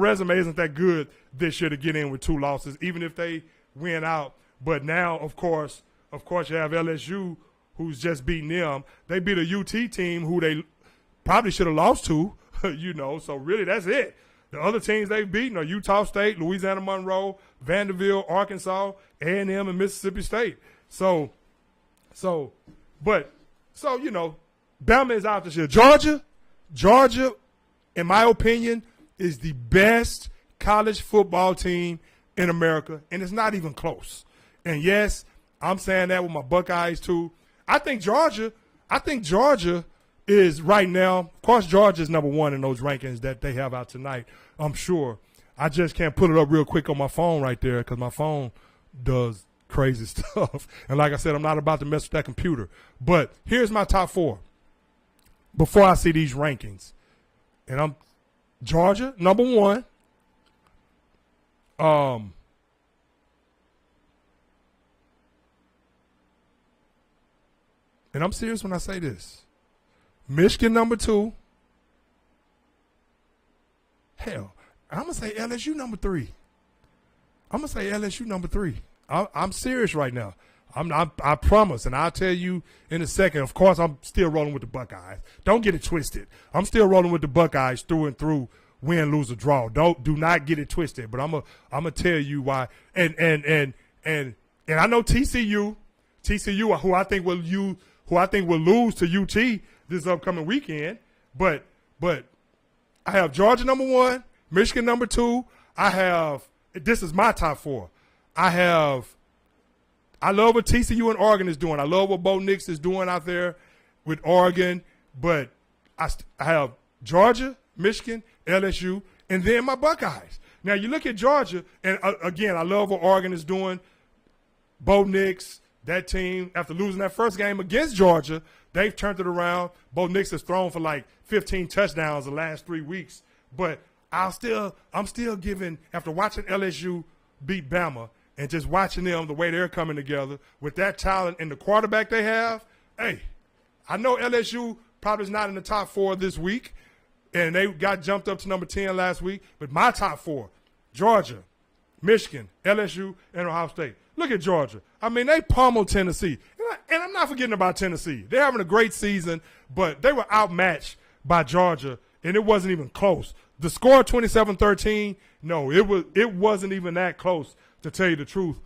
resume isn't that good this year to get in with 2 losses, even if they win out. But now, of course, you have LSU, who's just beating them. They beat a UT team who they probably should have lost to. So really that's it. The other teams they've beaten are Utah State, Louisiana Monroe, Vanderbilt, Arkansas, A&M, and Mississippi State. So, Bama is out this year. Georgia, in my opinion, is the best college football team in America, and it's not even close. And yes, I'm saying that with my Buckeyes too. I think Georgia is right now, of course, Georgia's number 1 in those rankings that they have out tonight, I'm sure. I just can't put it up real quick on my phone right there because my phone does crazy stuff. And like I said, I'm not about to mess with that computer. But here's my top 4 before I see these rankings. And I'm Georgia, number 1. And I'm serious when I say this. Michigan, number 2. Hell, I'm going to say LSU, number 3. I'm serious right now. I promise, and I'll tell you in a second. Of course, I'm still rolling with the Buckeyes. Don't get it twisted. I'm still rolling with the Buckeyes through and through, win, lose, or draw. Do not get it twisted. But I'm gonna tell you why. And I know TCU, who I think will lose to UT this upcoming weekend, but I have Georgia number 1, Michigan number 2. This is my top 4. I love what TCU and Oregon is doing. I love what Bo Nix is doing out there with Oregon, but I have Georgia, Michigan, LSU, and then my Buckeyes. Now you look at Georgia, and again, I love what Oregon is doing. Bo Nix, that team, after losing that first game against Georgia, they've turned it around. Bo Nix has thrown for like 15 touchdowns the last 3 weeks. But I'm still giving, after watching LSU beat Bama and just watching them, the way they're coming together with that talent and the quarterback they have, hey, I know LSU probably is not in the top 4 this week, and they got jumped up to number 10 last week. But my top 4, Georgia, Michigan, LSU, and Ohio State. Look at Georgia. I mean, they pummeled Tennessee. And I'm not forgetting about Tennessee. They're having a great season, but they were outmatched by Georgia, and it wasn't even close. The score 27-13, no, it wasn't even that close, to tell you the truth.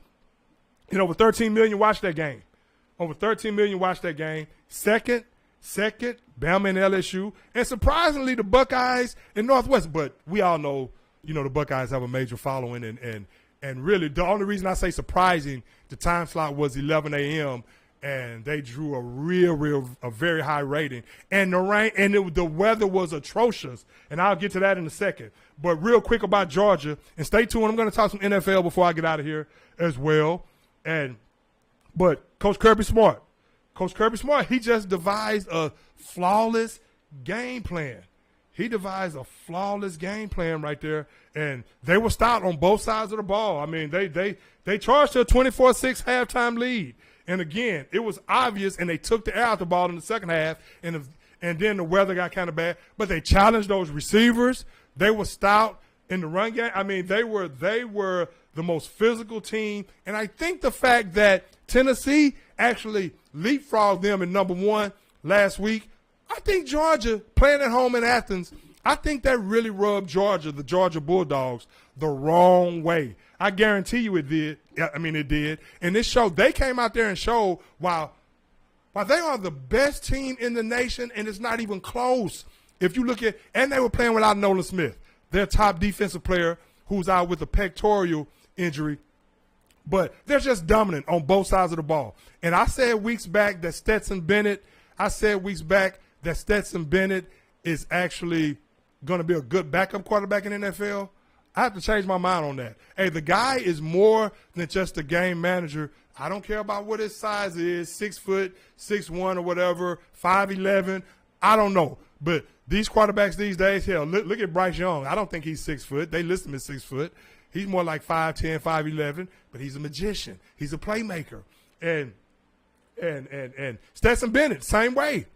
Over 13 million watched that game. Second, Bama and LSU. And surprisingly, the Buckeyes and Northwest. But we all know, the Buckeyes have a major following. And really, the only reason I say surprising, the time slot was 11 a.m., and they drew a very high rating. And the rain and the weather was atrocious. And I'll get to that in a second. But real quick about Georgia, and stay tuned. I'm going to talk some NFL before I get out of here as well. But Coach Kirby Smart, he just devised a flawless game plan. He devised a flawless game plan right there, and they were stout on both sides of the ball. I mean, they charged to a 24-6 halftime lead. And again, it was obvious, and they took the air out the ball in the second half, and then the weather got kind of bad. But they challenged those receivers. They were stout in the run game. I mean, they were the most physical team. And I think the fact that Tennessee actually leapfrogged them in number 1 last week, I think Georgia, playing at home in Athens, I think that really rubbed the Georgia Bulldogs, the wrong way. I guarantee you it did. It did. And they came out there and showed while they are the best team in the nation, and it's not even close. If you look at, and they were playing without Nolan Smith, their top defensive player, who's out with a pectoral injury. But they're just dominant on both sides of the ball. And I said weeks back that Stetson Bennett is actually going to be a good backup quarterback in the NFL. I have to change my mind on that. Hey, the guy is more than just a game manager. I don't care about what his size is, 6 foot, 6'1" or whatever, 5'11". I don't know. But these quarterbacks these days, hell, look at Bryce Young. I don't think he's 6 foot. They list him as 6 foot. He's more like 5'10", 5'11", but he's a magician. He's a playmaker. And Stetson Bennett, same way.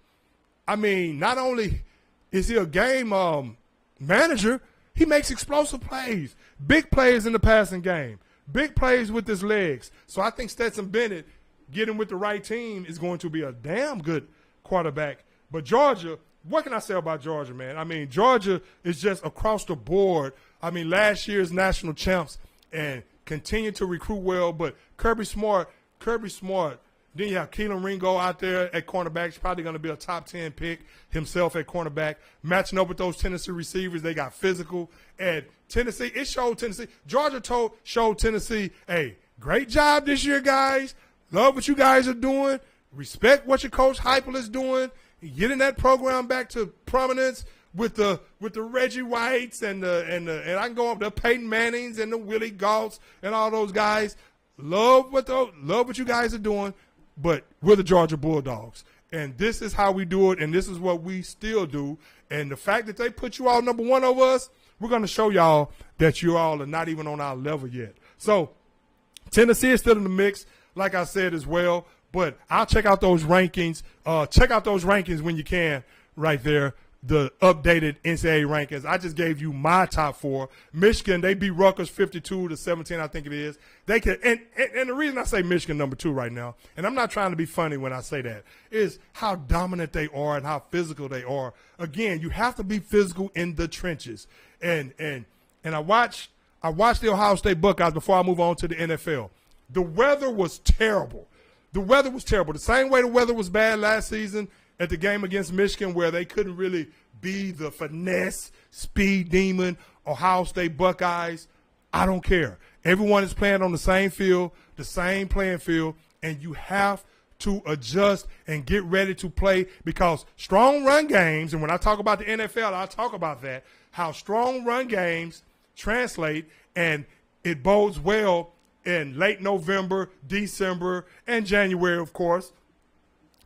I mean, not only is he a game manager, he makes explosive plays, big plays in the passing game, big plays with his legs. So I think Stetson Bennett, getting with the right team, is going to be a damn good quarterback. But Georgia, what can I say about Georgia, man? I mean, Georgia is just across the board. I mean, last year's national champs and continue to recruit well. But Kirby Smart. Then you have Keelan Ringo out there at cornerback. He's probably going to be a top 10 pick himself at cornerback. Matching up with those Tennessee receivers, they got physical. And Tennessee, it showed Tennessee. Georgia showed Tennessee, hey, great job this year, guys. Love what you guys are doing. Respect what your coach Heupel is doing. Getting that program back to prominence with the Reggie Whites and I can go up the Peyton Mannings and the Willie Gaults and all those guys. Love what you guys are doing. But we're the Georgia Bulldogs, and this is how we do it, and this is what we still do. And the fact that they put you all number one over us, we're going to show y'all that you all are not even on our level yet. So Tennessee is still in the mix, like I said as well, but I'll check out those rankings. Check out those rankings when you can right there, the updated NCAA rankings. I just gave you my top 4. Michigan, they beat Rutgers 52-17, I think it is. They can, and the reason I say Michigan number 2 right now, and I'm not trying to be funny when I say that, is how dominant they are and how physical they are. Again, you have to be physical in the trenches. And I watched the Ohio State Buckeyes before I move on to the NFL. The weather was terrible. The same way the weather was bad last season at the game against Michigan, where they couldn't really be the finesse, speed demon, Ohio State Buckeyes. I don't care. Everyone is playing on the same field, the same playing field, and you have to adjust and get ready to play, because strong run games, and when I talk about the NFL, I'll talk about that, how strong run games translate, and it bodes well in late November, December, and January, of course.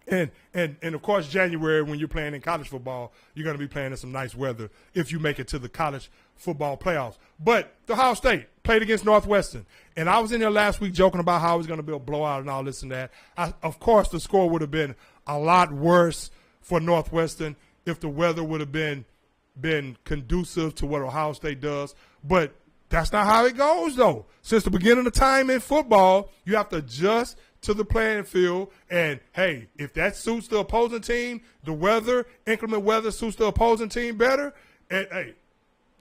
And of course, January, when you're playing in college football, you're going to be playing in some nice weather if you make it to the college football playoffs. But the Ohio State played against Northwestern. And I was in there last week joking about how it was going to be a blowout and all this and that. Of course, the score would have been a lot worse for Northwestern if the weather would have been conducive to what Ohio State does. But that's not how it goes, though. Since the beginning of time in football, you have to adjust to the playing field, and hey, if that suits the opposing team, the weather, inclement weather suits the opposing team better, and hey,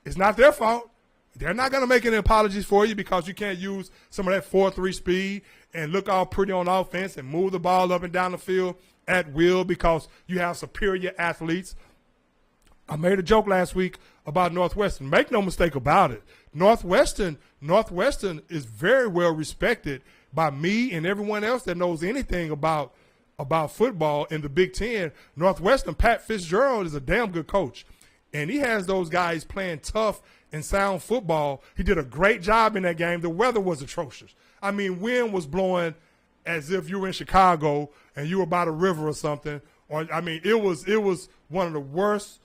it's not their fault. They're not going to make any apologies for you, because you can't use some of that 4-3 speed and look all pretty on offense and move the ball up and down the field at will because you have superior athletes. I made a joke last week about Northwestern. Make no mistake about it. Northwestern is very well respected by me and everyone else that knows anything about football in the Big Ten. Northwestern, Pat Fitzgerald is a damn good coach, and he has those guys playing tough and sound football. He did a great job in that game. The weather was atrocious. I mean, wind was blowing as if you were in Chicago and you were by the river or something. Or I mean, it was one of the worst,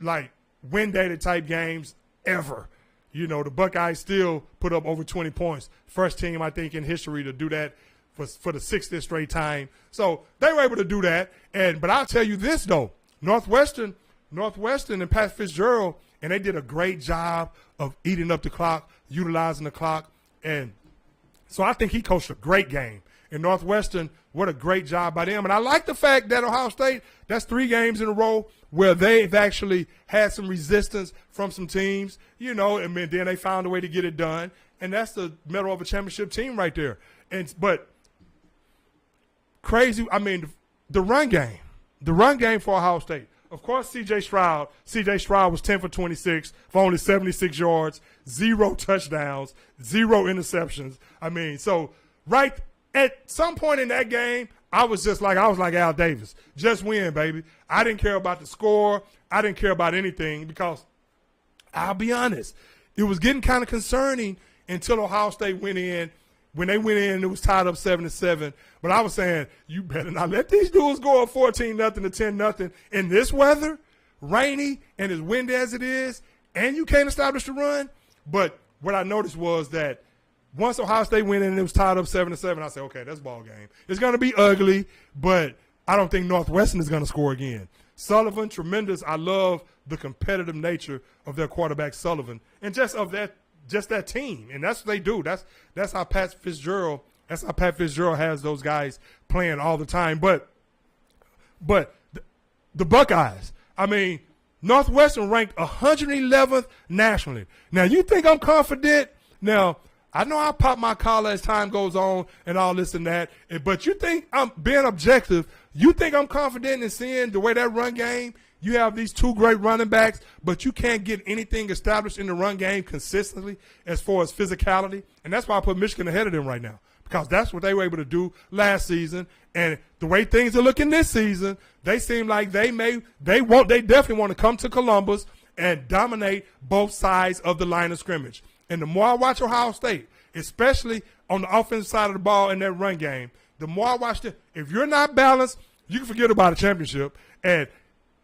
like, wind-dated type games ever. You know, the Buckeyes still put up over 20 points. First team, I think, in history to do that for the 6th straight time. So they were able to do that. But I'll tell you this, though. Northwestern and Pat Fitzgerald, and they did a great job of eating up the clock, utilizing the clock. And so I think he coached a great game. And Northwestern, what a great job by them. And I like the fact that Ohio State, that's 3 games in a row where they've actually had some resistance from some teams, you know, and then they found a way to get it done. And that's the medal of a championship team right there. But crazy, I mean, the run game for Ohio State. Of course, C.J. Stroud was 10 for 26 for only 76 yards, 0 touchdowns, 0 interceptions. I mean, so right at some point in that game, I was like Al Davis. Just win, baby. I didn't care about the score. I didn't care about anything because, I'll be honest, it was getting kind of concerning until Ohio State went in. When they went in, it was tied up 7-7. But I was saying, you better not let these dudes go up 14-0 to 10-0 in this weather. rainy and as windy as it is, and you can't establish the run. But what I noticed was that once Ohio State went in and it was tied up 7-7, I said, okay, that's ball game. It's going to be ugly, but I don't think Northwestern is going to score again. Sullivan, tremendous. I love the competitive nature of their quarterback, Sullivan, and just that team. And that's what they do. That's how Pat Fitzgerald has those guys playing all the time. But the Buckeyes, I mean, Northwestern ranked 111th nationally. Now, you think I'm confident? Now, I know I pop my collar as time goes on and all this and that, but you think I'm being objective, you think I'm confident in seeing the way that run game, you have these two great running backs, but you can't get anything established in the run game consistently as far as physicality, and that's why I put Michigan ahead of them right now, because that's what they were able to do last season, and the way things are looking this season, they seem like they definitely want to come to Columbus and dominate both sides of the line of scrimmage. And the more I watch Ohio State, especially on the offensive side of the ball in that run game, the more I watch them, if you're not balanced, you can forget about a championship. And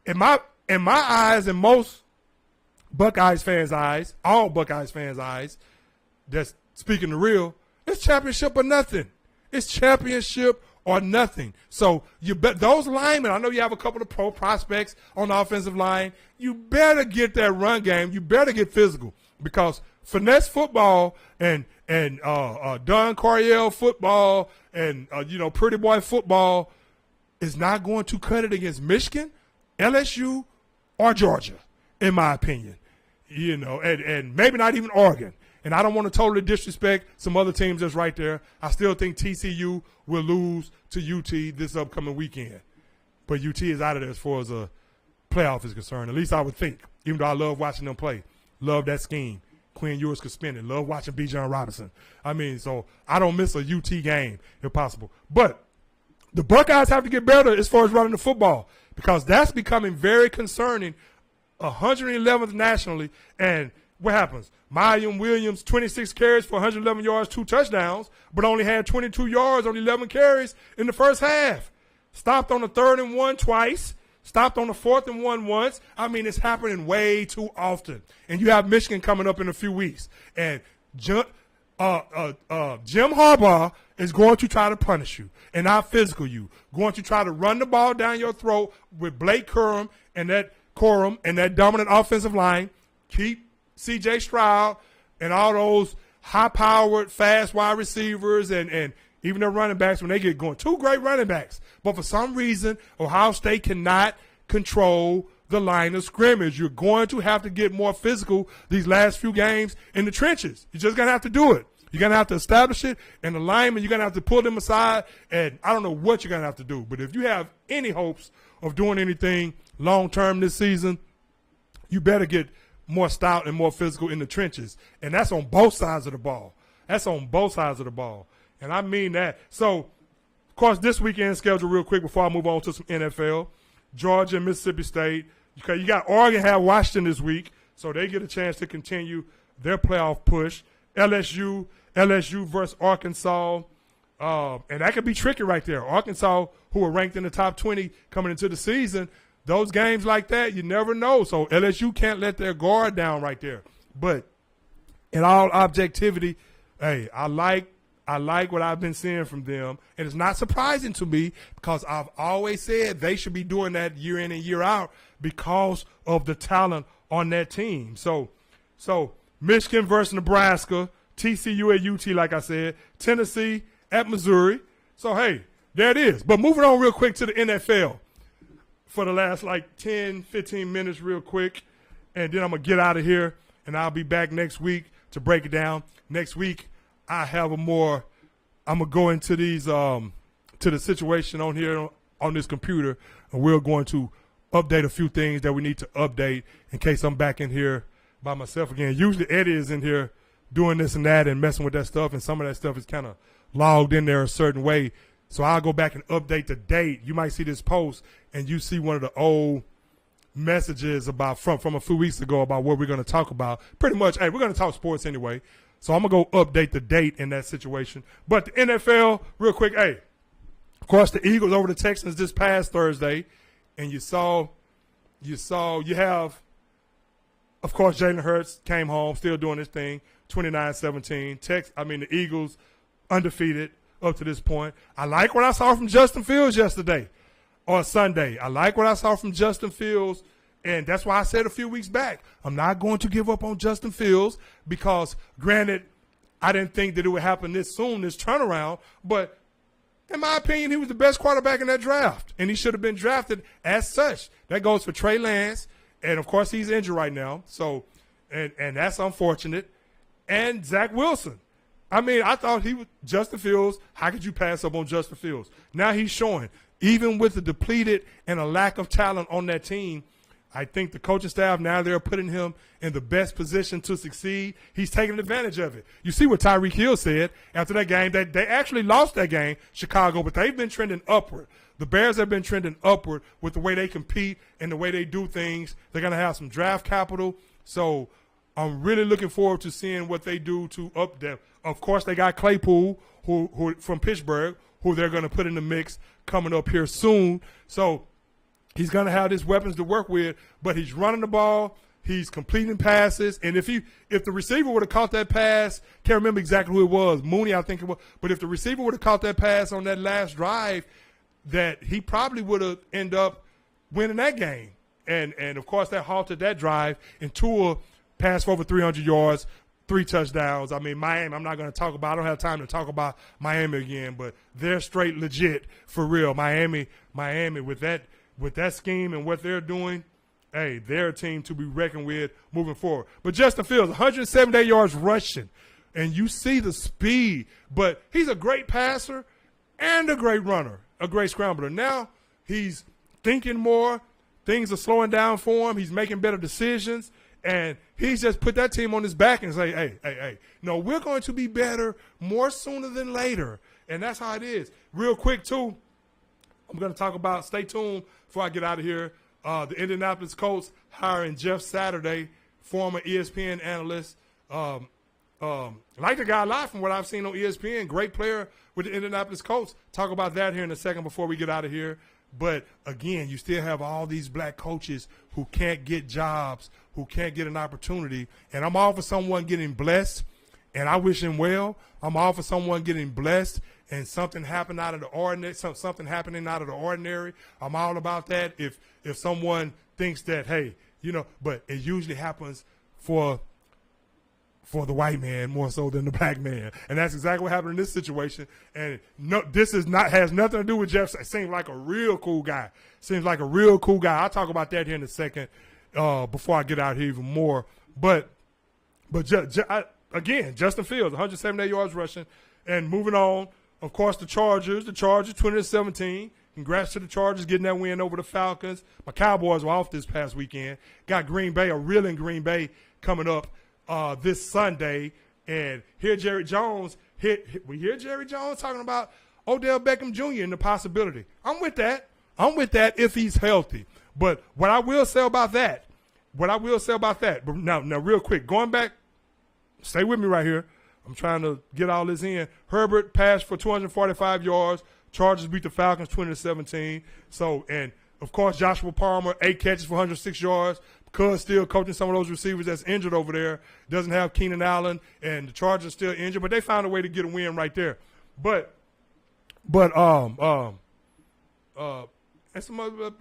in my eyes and most Buckeyes fans' eyes, all Buckeyes fans' eyes, that's speaking the real, it's championship or nothing. It's championship or nothing. So you bet those linemen, I know you have a couple of pro prospects on the offensive line, you better get that run game. You better get physical, because finesse football and Don Coryell football and pretty boy football is not going to cut it against Michigan, LSU, or Georgia, in my opinion. And maybe not even Oregon. And I don't want to totally disrespect some other teams that's right there. I still think TCU will lose to UT this upcoming weekend. But UT is out of there as far as a playoff is concerned. At least I would think, even though I love watching them play. Love that scheme. Quinn Ewers could spin it. Love watching Bijan Robinson. I mean, so I don't miss a UT game if possible. But the Buckeyes have to get better as far as running the football, because that's becoming very concerning. 111th nationally, and what happens? Mayan Williams, 26 carries for 111 yards, 2 touchdowns, but only had 22 yards on 11 carries in the first half. Stopped on the 3rd and 1 twice. Stopped on the 4th and 1 once. I mean, it's happening way too often. And you have Michigan coming up in a few weeks. And Jim Harbaugh is going to try to punish you and not physical you. Going to try to run the ball down your throat with Blake Corum and that dominant offensive line. Keep C.J. Stroud and all those high-powered, fast wide receivers and even their running backs when they get going. 2 great running backs. But for some reason, Ohio State cannot control the line of scrimmage. You're going to have to get more physical these last few games in the trenches. You're just going to have to do it. You're going to have to establish it. And the linemen, you're going to have to pull them aside. And I don't know what you're going to have to do. But if you have any hopes of doing anything long-term this season, you better get more stout and more physical in the trenches. And that's on both sides of the ball. That's on both sides of the ball. And I mean that. So, of course, this weekend schedule real quick before I move on to some NFL. Georgia and Mississippi State. You got Oregon have Washington this week, so they get a chance to continue their playoff push. LSU versus Arkansas. And that could be tricky right there. Arkansas, who are ranked in the top 20 coming into the season, those games like that, you never know. So LSU can't let their guard down right there. But in all objectivity, hey, I like what I've been seeing from them. And it's not surprising to me, because I've always said they should be doing that year in and year out because of the talent on that team. So Michigan versus Nebraska, TCU at UT, like I said, Tennessee at Missouri. So, hey, there it is. But moving on real quick to the NFL for the last 10, 15 minutes real quick, and then I'm going to get out of here, and I'll be back next week to break it down. Next week, I have I'm going to go into these to the situation on here on this computer, and we're going to update a few things that we need to update in case I'm back in here by myself again. Usually Eddie is in here doing this and that and messing with that stuff, and some of that stuff is kind of logged in there a certain way. So I'll go back and update the date. You might see this post, and you see one of the old messages about from a few weeks ago about what we're going to talk about. Pretty much, hey, we're going to talk sports anyway. So I'm going to go update the date in that situation. But the NFL, real quick, hey, of course, the Eagles over the Texans this past Thursday, and you saw You have, of course, Jalen Hurts came home, still doing his thing, 29-17. The Eagles undefeated up to this point. I like what I saw from Justin Fields yesterday or Sunday. I like what I saw from Justin Fields, and that's why I said a few weeks back, I'm not going to give up on Justin Fields because, granted, I didn't think that it would happen this soon, this turnaround, but in my opinion, he was the best quarterback in that draft, and he should have been drafted as such. That goes for Trey Lance, and, of course, he's injured right now, so and that's unfortunate, and Zach Wilson. I thought he was Justin Fields. How could you pass up on Justin Fields? Now he's showing, even with the depleted and a lack of talent on that team, I think the coaching staff, now they're putting him in the best position to succeed. He's taking advantage of it. You see what Tyreek Hill said after that game. They actually lost that game, Chicago, but they've been trending upward. The Bears have been trending upward with the way they compete and the way they do things. They're going to have some draft capital. So I'm really looking forward to seeing what they do to up them. Of course, they got Claypool who from Pittsburgh, who they're going to put in the mix coming up here soon. So he's going to have his weapons to work with, but he's running the ball. He's completing passes. And if the receiver would have caught that pass, can't remember exactly who it was, Mooney I think it was, but if the receiver would have caught that pass on that last drive, that he probably would have ended up winning that game. And of course, that halted that drive. And Tua passed for over 300 yards, 3 touchdowns. Miami, I'm not going to talk about. I don't have time to talk about Miami again, but they're straight legit for real. Miami with that scheme and what they're doing, hey, they're a team to be reckoned with moving forward. But Justin Fields, 178 yards rushing, and you see the speed. But he's a great passer and a great runner, a great scrambler. Now he's thinking more. Things are slowing down for him. He's making better decisions. And he's just put that team on his back and say, hey, no, we're going to be better more sooner than later. And that's how it is. Real quick, too, I'm going to talk about, stay tuned before I get out of here, the Indianapolis Colts hiring Jeff Saturday, former ESPN analyst. Like the guy a lot from what I've seen on ESPN. Great player with the Indianapolis Colts. Talk about that here in a second before we get out of here. But, again, you still have all these black coaches who can't get jobs, who can't get an opportunity. And I'm all for someone getting blessed, and I wish him well. I'm all for someone getting blessed and something happened out of the ordinary, something happening out of the ordinary. I'm all about that if someone thinks that, hey, but it usually happens for the white man more so than the black man. And that's exactly what happened in this situation. And has nothing to do with Jeff. It seems like a real cool guy. I'll talk about that here in a second before I get out here even more. But again, Justin Fields, 178 yards rushing. And moving on, of course, the Chargers 20-17. Congrats to the Chargers getting that win over the Falcons. My Cowboys were off this past weekend. Got Green Bay, a reeling Green Bay coming up this Sunday, and we hear Jerry Jones talking about Odell Beckham Jr. and the possibility. I'm with that if he's healthy. But what I will say about that, but now real quick, going back, stay with me right here. I'm trying to get all this in. Herbert passed for 245 yards. Chargers beat the Falcons 20-17. So, and of course, Joshua Palmer, 8 catches for 106 yards. Cuz still coaching some of those receivers that's injured over there. Doesn't have Keenan Allen, and the Chargers still injured, but they found a way to get a win right there. But and some other,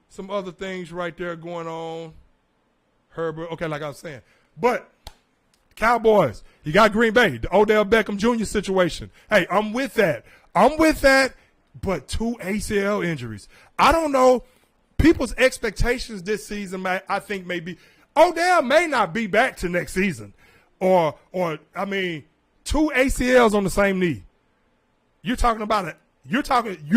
some other things right there going on. Herbert, okay, like I was saying. But Cowboys, you got Green Bay, the Odell Beckham Jr. situation. Hey, I'm with that, but 2 ACL injuries. I don't know. People's expectations this season, I think, may be Odell may not be back to next season. Or 2 ACLs on the same knee. You're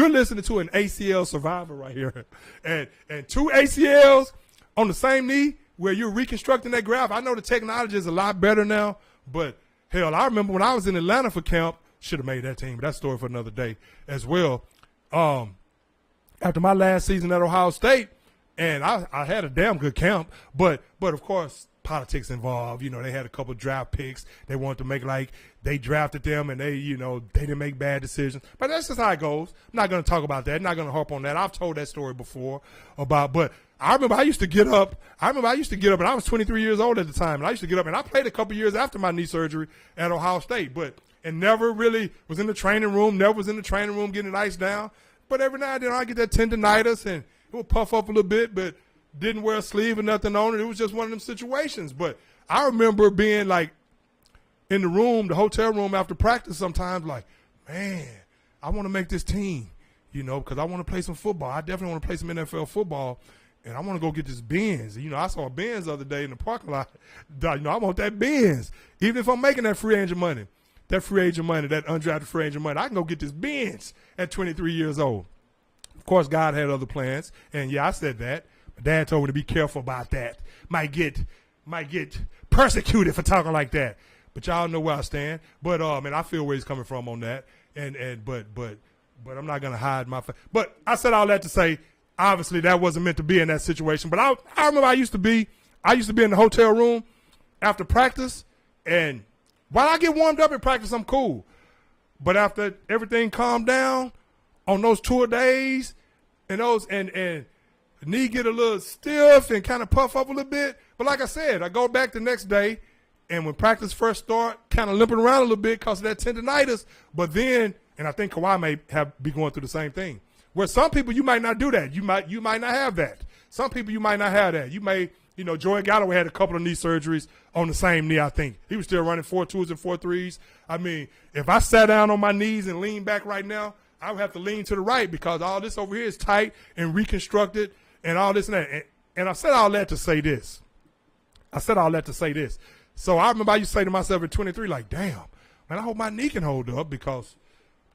listening to an ACL survivor right here. And 2 ACLs on the same knee where you're reconstructing that graft. I know the technology is a lot better now, but hell, I remember when I was in Atlanta for camp, should have made that team, but that story for another day as well. After my last season at Ohio State, and I had a damn good camp, but of course, politics involved. You know, they had a couple draft picks. They wanted to make like they drafted them and they, you know, they didn't make bad decisions. But that's just how it goes. I'm not going to talk about that. I'm not going to harp on that. I've told that story before but I remember I used to get up. And I was 23 years old at the time. And I used to get up and I played a couple years after my knee surgery at Ohio State, and never really was in the training room, getting it iced down. But every now and then I get that tendonitis and it would puff up a little bit, but didn't wear a sleeve or nothing on it. It was just one of them situations. But I remember being like in the hotel room after practice sometimes like, man, I want to make this team, you know, because I want to play some football. I definitely want to play some NFL football, and I want to go get this Benz. You know, I saw a Benz the other day in the parking lot. You know, I want that Benz. Even if I'm making that free agent money, that undrafted free agent money, I can go get this Benz at 23 years old. Of course, God had other plans, and yeah, I said that. Dad told me to be careful about that. Might get persecuted for talking like that. But y'all know where I stand. But and I feel where he's coming from on that. But I'm not gonna hide my fact. But I said all that to say, obviously that wasn't meant to be in that situation. But I remember I used to be in the hotel room after practice, and while I get warmed up at practice, I'm cool. But after everything calmed down on those tour days and the knee get a little stiff and kind of puff up a little bit. But like I said, I go back the next day, and when practice first start, kind of limping around a little bit because of that tendonitis. But then, and I think Kawhi may be going through the same thing, where some people you might not do that. You might not have that. Some people you might not have that. You may, you know, Joey Galloway had a couple of knee surgeries on the same knee, I think. He was still running 4.2s and 4.3s. I mean, if I sat down on my knees and leaned back right now, I would have to lean to the right because all this over here is tight and reconstructed and all this and that. And I said all that to say this. So I remember I used to say to myself at 23, like, damn, man, I hope my knee can hold up because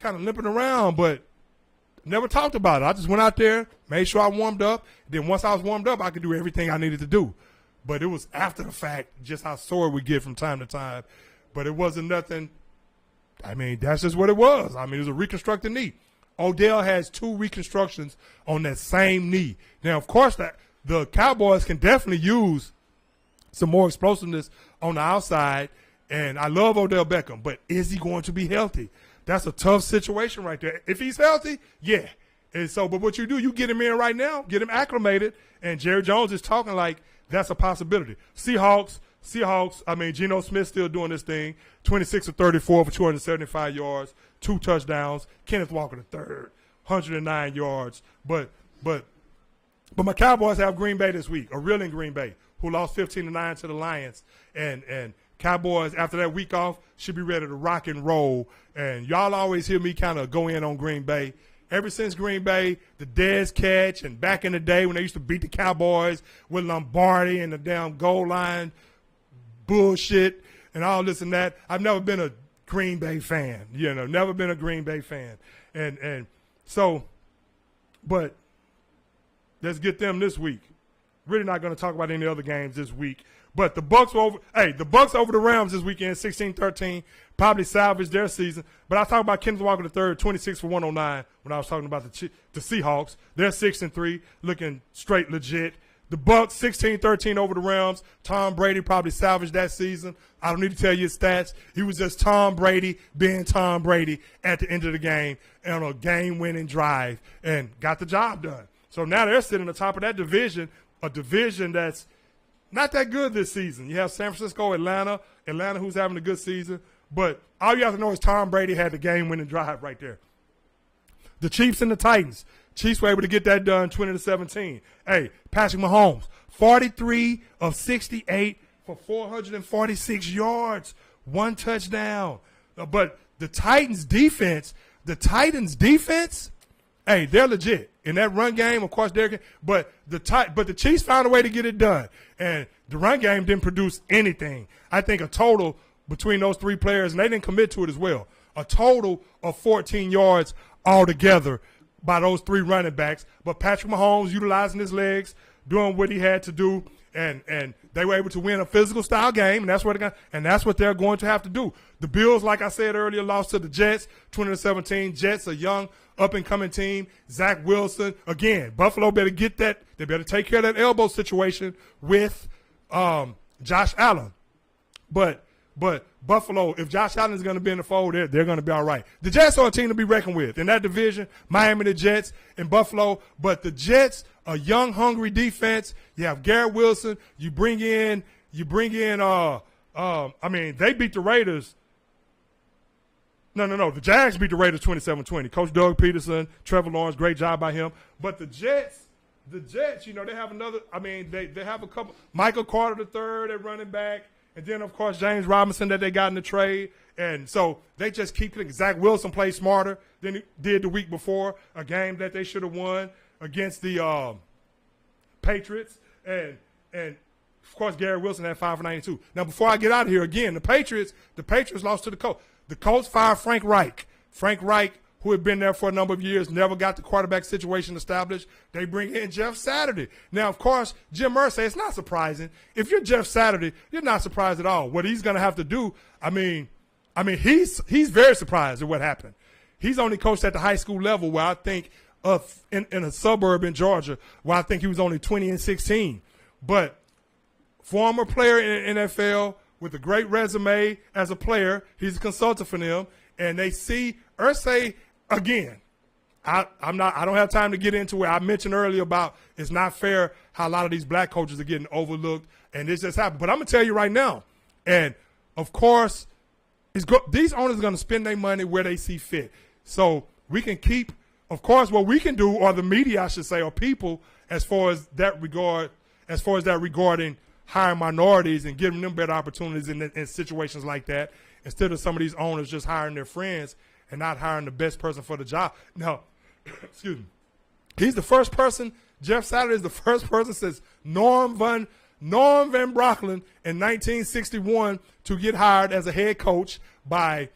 kind of limping around, but never talked about it. I just went out there, made sure I warmed up. Then once I was warmed up, I could do everything I needed to do. But it was after the fact just how sore we get from time to time. But it wasn't nothing. I mean, that's just what it was. I mean, it was a reconstructed knee. Odell has 2 reconstructions on that same knee. Now, of course, the Cowboys can definitely use some more explosiveness on the outside, and I love Odell Beckham, but is he going to be healthy? That's a tough situation right there. If he's healthy, yeah. And so, but what you do, you get him in right now, get him acclimated, and Jerry Jones is talking like that's a possibility. Seahawks, I mean, Geno Smith still doing this thing, 26 of 34 for 275 yards, 2 touchdowns. Kenneth Walker III, 109 yards. But my Cowboys have Green Bay this week, a real Green Bay, who lost 15-9 to the Lions. And Cowboys, after that week off, should be ready to rock and roll. And y'all always hear me kind of go in on Green Bay. Ever since Green Bay, the Dez catch, and back in the day when they used to beat the Cowboys with Lombardi and the damn goal line bullshit and all this and that, I've never been a Green Bay fan, never been a Green Bay fan. And so, but let's get them this week. Really not going to talk about any other games this week. But the Bucks over the Rams this weekend, 16-13, probably salvaged their season. But I was talking about Kenneth Walker III, 26 for 109, when I was talking about the Seahawks. They're 6-3, looking straight legit. The Bucks, 16-13 over the Rams. Tom Brady probably salvaged that season. I don't need to tell you his stats. He was just Tom Brady being Tom Brady at the end of the game on a game-winning drive and got the job done. So now they're sitting on the top of that division, a division that's not that good this season. You have San Francisco, Atlanta who's having a good season. But all you have to know is Tom Brady had the game-winning drive right there. The Chiefs and the Titans. Chiefs were able to get that done 20-17. Hey, Patrick Mahomes, 43 of 68 for 446 yards, 1 touchdown. But the Titans defense, hey, they're legit. In that run game, of course, but the Chiefs found a way to get it done. And the run game didn't produce anything. I think a total between those 3 players, and they didn't commit to it as well, a total of 14 yards altogether by those 3 running backs. But Patrick Mahomes utilizing his legs, doing what he had to do, and they were able to win a physical style game, and that's what they're going to have to do. The Bills, like I said earlier, lost to the Jets, 20-17. Jets, a young up-and-coming team. Zach Wilson, again, Buffalo better get that. They better take care of that elbow situation with Josh Allen. But Buffalo, if Josh Allen is going to be in the fold, they're going to be all right. The Jets are a team to be reckoned with in that division. Miami, the Jets, and Buffalo. But the Jets, a young, hungry defense. You have Garrett Wilson. You bring in. They beat the Raiders. No. The Jags beat the Raiders 27-20. Coach Doug Peterson, Trevor Lawrence, great job by him. But the Jets, they have another. They have a couple. Michael Carter III at running back. And then, of course, James Robinson that they got in the trade. And so they just keep clicking. Zach Wilson played smarter than he did the week before, a game that they should have won against the Patriots. And of course, Garrett Wilson had 5 for 92. Now, before I get out of here, again, the Patriots lost to the Colts. The Colts fired Frank Reich. Frank Reich, who had been there for a number of years, never got the quarterback situation established. They bring in Jeff Saturday. Now, of course, Jim Irsay, it's not surprising. If you're Jeff Saturday, you're not surprised at all. What he's going to have to do, he's very surprised at what happened. He's only coached at the high school level where I think in a suburb in Georgia where I think he was only 20-16. But former player in the NFL with a great resume as a player, he's a consultant for them, and they see Irsay. Again, I don't have time to get into it. I mentioned earlier about it's not fair how a lot of these black coaches are getting overlooked, and this just happened. But I'm going to tell you right now, and of course, these owners are going to spend their money where they see fit. So we can keep, of course, what we can do, or the media, I should say, or people, as far as that regarding hiring minorities and giving them better opportunities in situations like that, instead of some of these owners just hiring their friends and not hiring the best person for the job. Now, excuse me. He's the first person, Jeff Saturday is the first person since Norm Van Brocklin in 1961 to get hired as a head coach by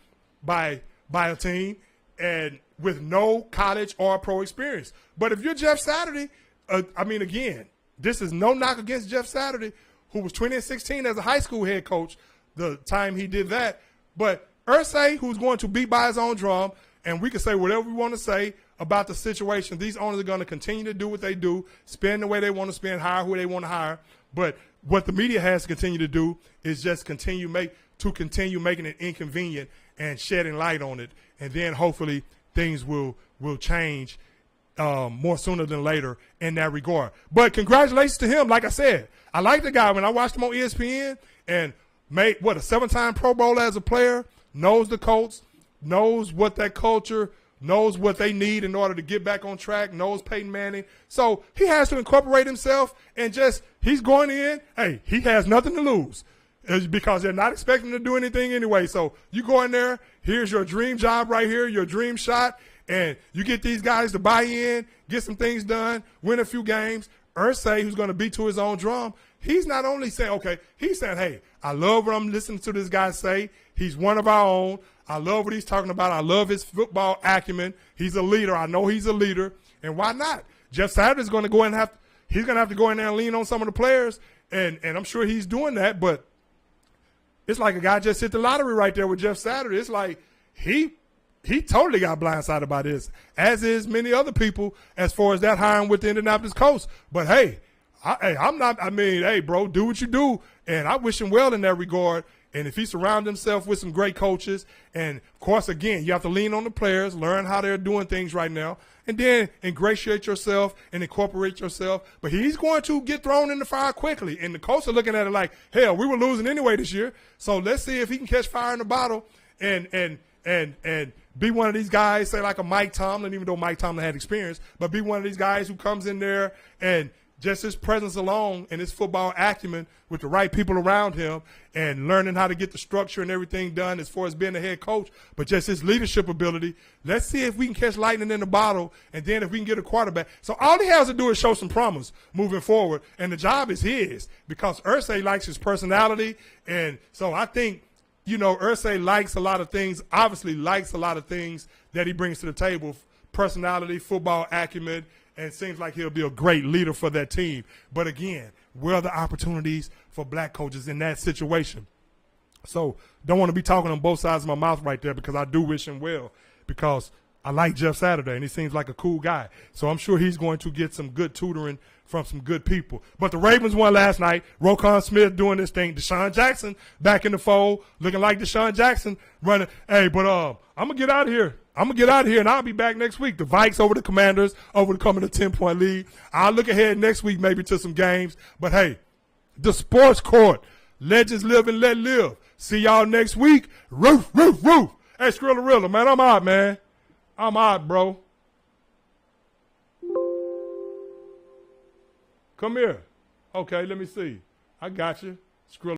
a team and with no college or pro experience. But if you're Jeff Saturday, again, this is no knock against Jeff Saturday, who was 20-16 as a high school head coach the time he did that. But Irsay, who's going to beat by his own drum, and we can say whatever we want to say about the situation. These owners are going to continue to do what they do, spend the way they want to spend, hire who they want to hire. But what the media has to continue to do is just continue making it inconvenient and shedding light on it. And then hopefully things will change more sooner than later in that regard. But congratulations to him. Like I said, I like the guy. When I watched him on ESPN and made, a 7-time Pro Bowl as a player, knows the Colts, knows what that culture, knows what they need in order to get back on track, knows Peyton Manning. So he has to incorporate himself and he's going in. Hey, he has nothing to lose because they're not expecting him to do anything anyway. So you go in there, here's your dream job right here, your dream shot, and you get these guys to buy in, get some things done, win a few games. Irsay, who's going to beat to his own drum, he's not only saying, okay, he's saying, hey, I love what I'm listening to this guy say. He's one of our own. I love what he's talking about. I love his football acumen. He's a leader. I know he's a leader. And why not? Jeff Saturday's going to go and he's going to have to go in there and lean on some of the players. And I'm sure he's doing that. But it's like a guy just hit the lottery right there with Jeff Saturday. It's like he totally got blindsided by this, as is many other people as far as that hiring with the Indianapolis Colts. But, hey, hey, bro, do what you do. And I wish him well in that regard. And if he surrounds himself with some great coaches, and, of course, again, you have to lean on the players, learn how they're doing things right now, and then ingratiate yourself and incorporate yourself. But he's going to get thrown in the fire quickly. And the Colts are looking at it like, hell, we were losing anyway this year. So let's see if he can catch fire in the bottle and be one of these guys, say like a Mike Tomlin, even though Mike Tomlin had experience, but be one of these guys who comes in there and just his presence alone and his football acumen with the right people around him and learning how to get the structure and everything done as far as being a head coach, but just his leadership ability. Let's see if we can catch lightning in the bottle, and then if we can get a quarterback. So all he has to do is show some promise moving forward, and the job is his because Irsay likes his personality. And so I think, Irsay likes a lot of things, obviously likes a lot of things that he brings to the table, personality, football acumen, and seems like he'll be a great leader for that team. But again, where are the opportunities for black coaches in that situation? So don't want to be talking on both sides of my mouth right there because I do wish him well because I like Jeff Saturday, and he seems like a cool guy. So I'm sure he's going to get some good tutoring from some good people. But the Ravens won last night. Roquan Smith doing this thing. Deshaun Jackson back in the fold, looking like Deshaun Jackson running. Hey, but I'm going to get out of here. And I'll be back next week. The Vikes over the Commanders, overcoming a 10-point lead. I'll look ahead next week maybe to some games. But, hey, the sports court. Legends live and let live. See y'all next week. Roof, roof, roof. Hey, Skrilla, man, I'm out, man. I'm out, bro. Come here. Okay, let me see. I got you. Skrilla.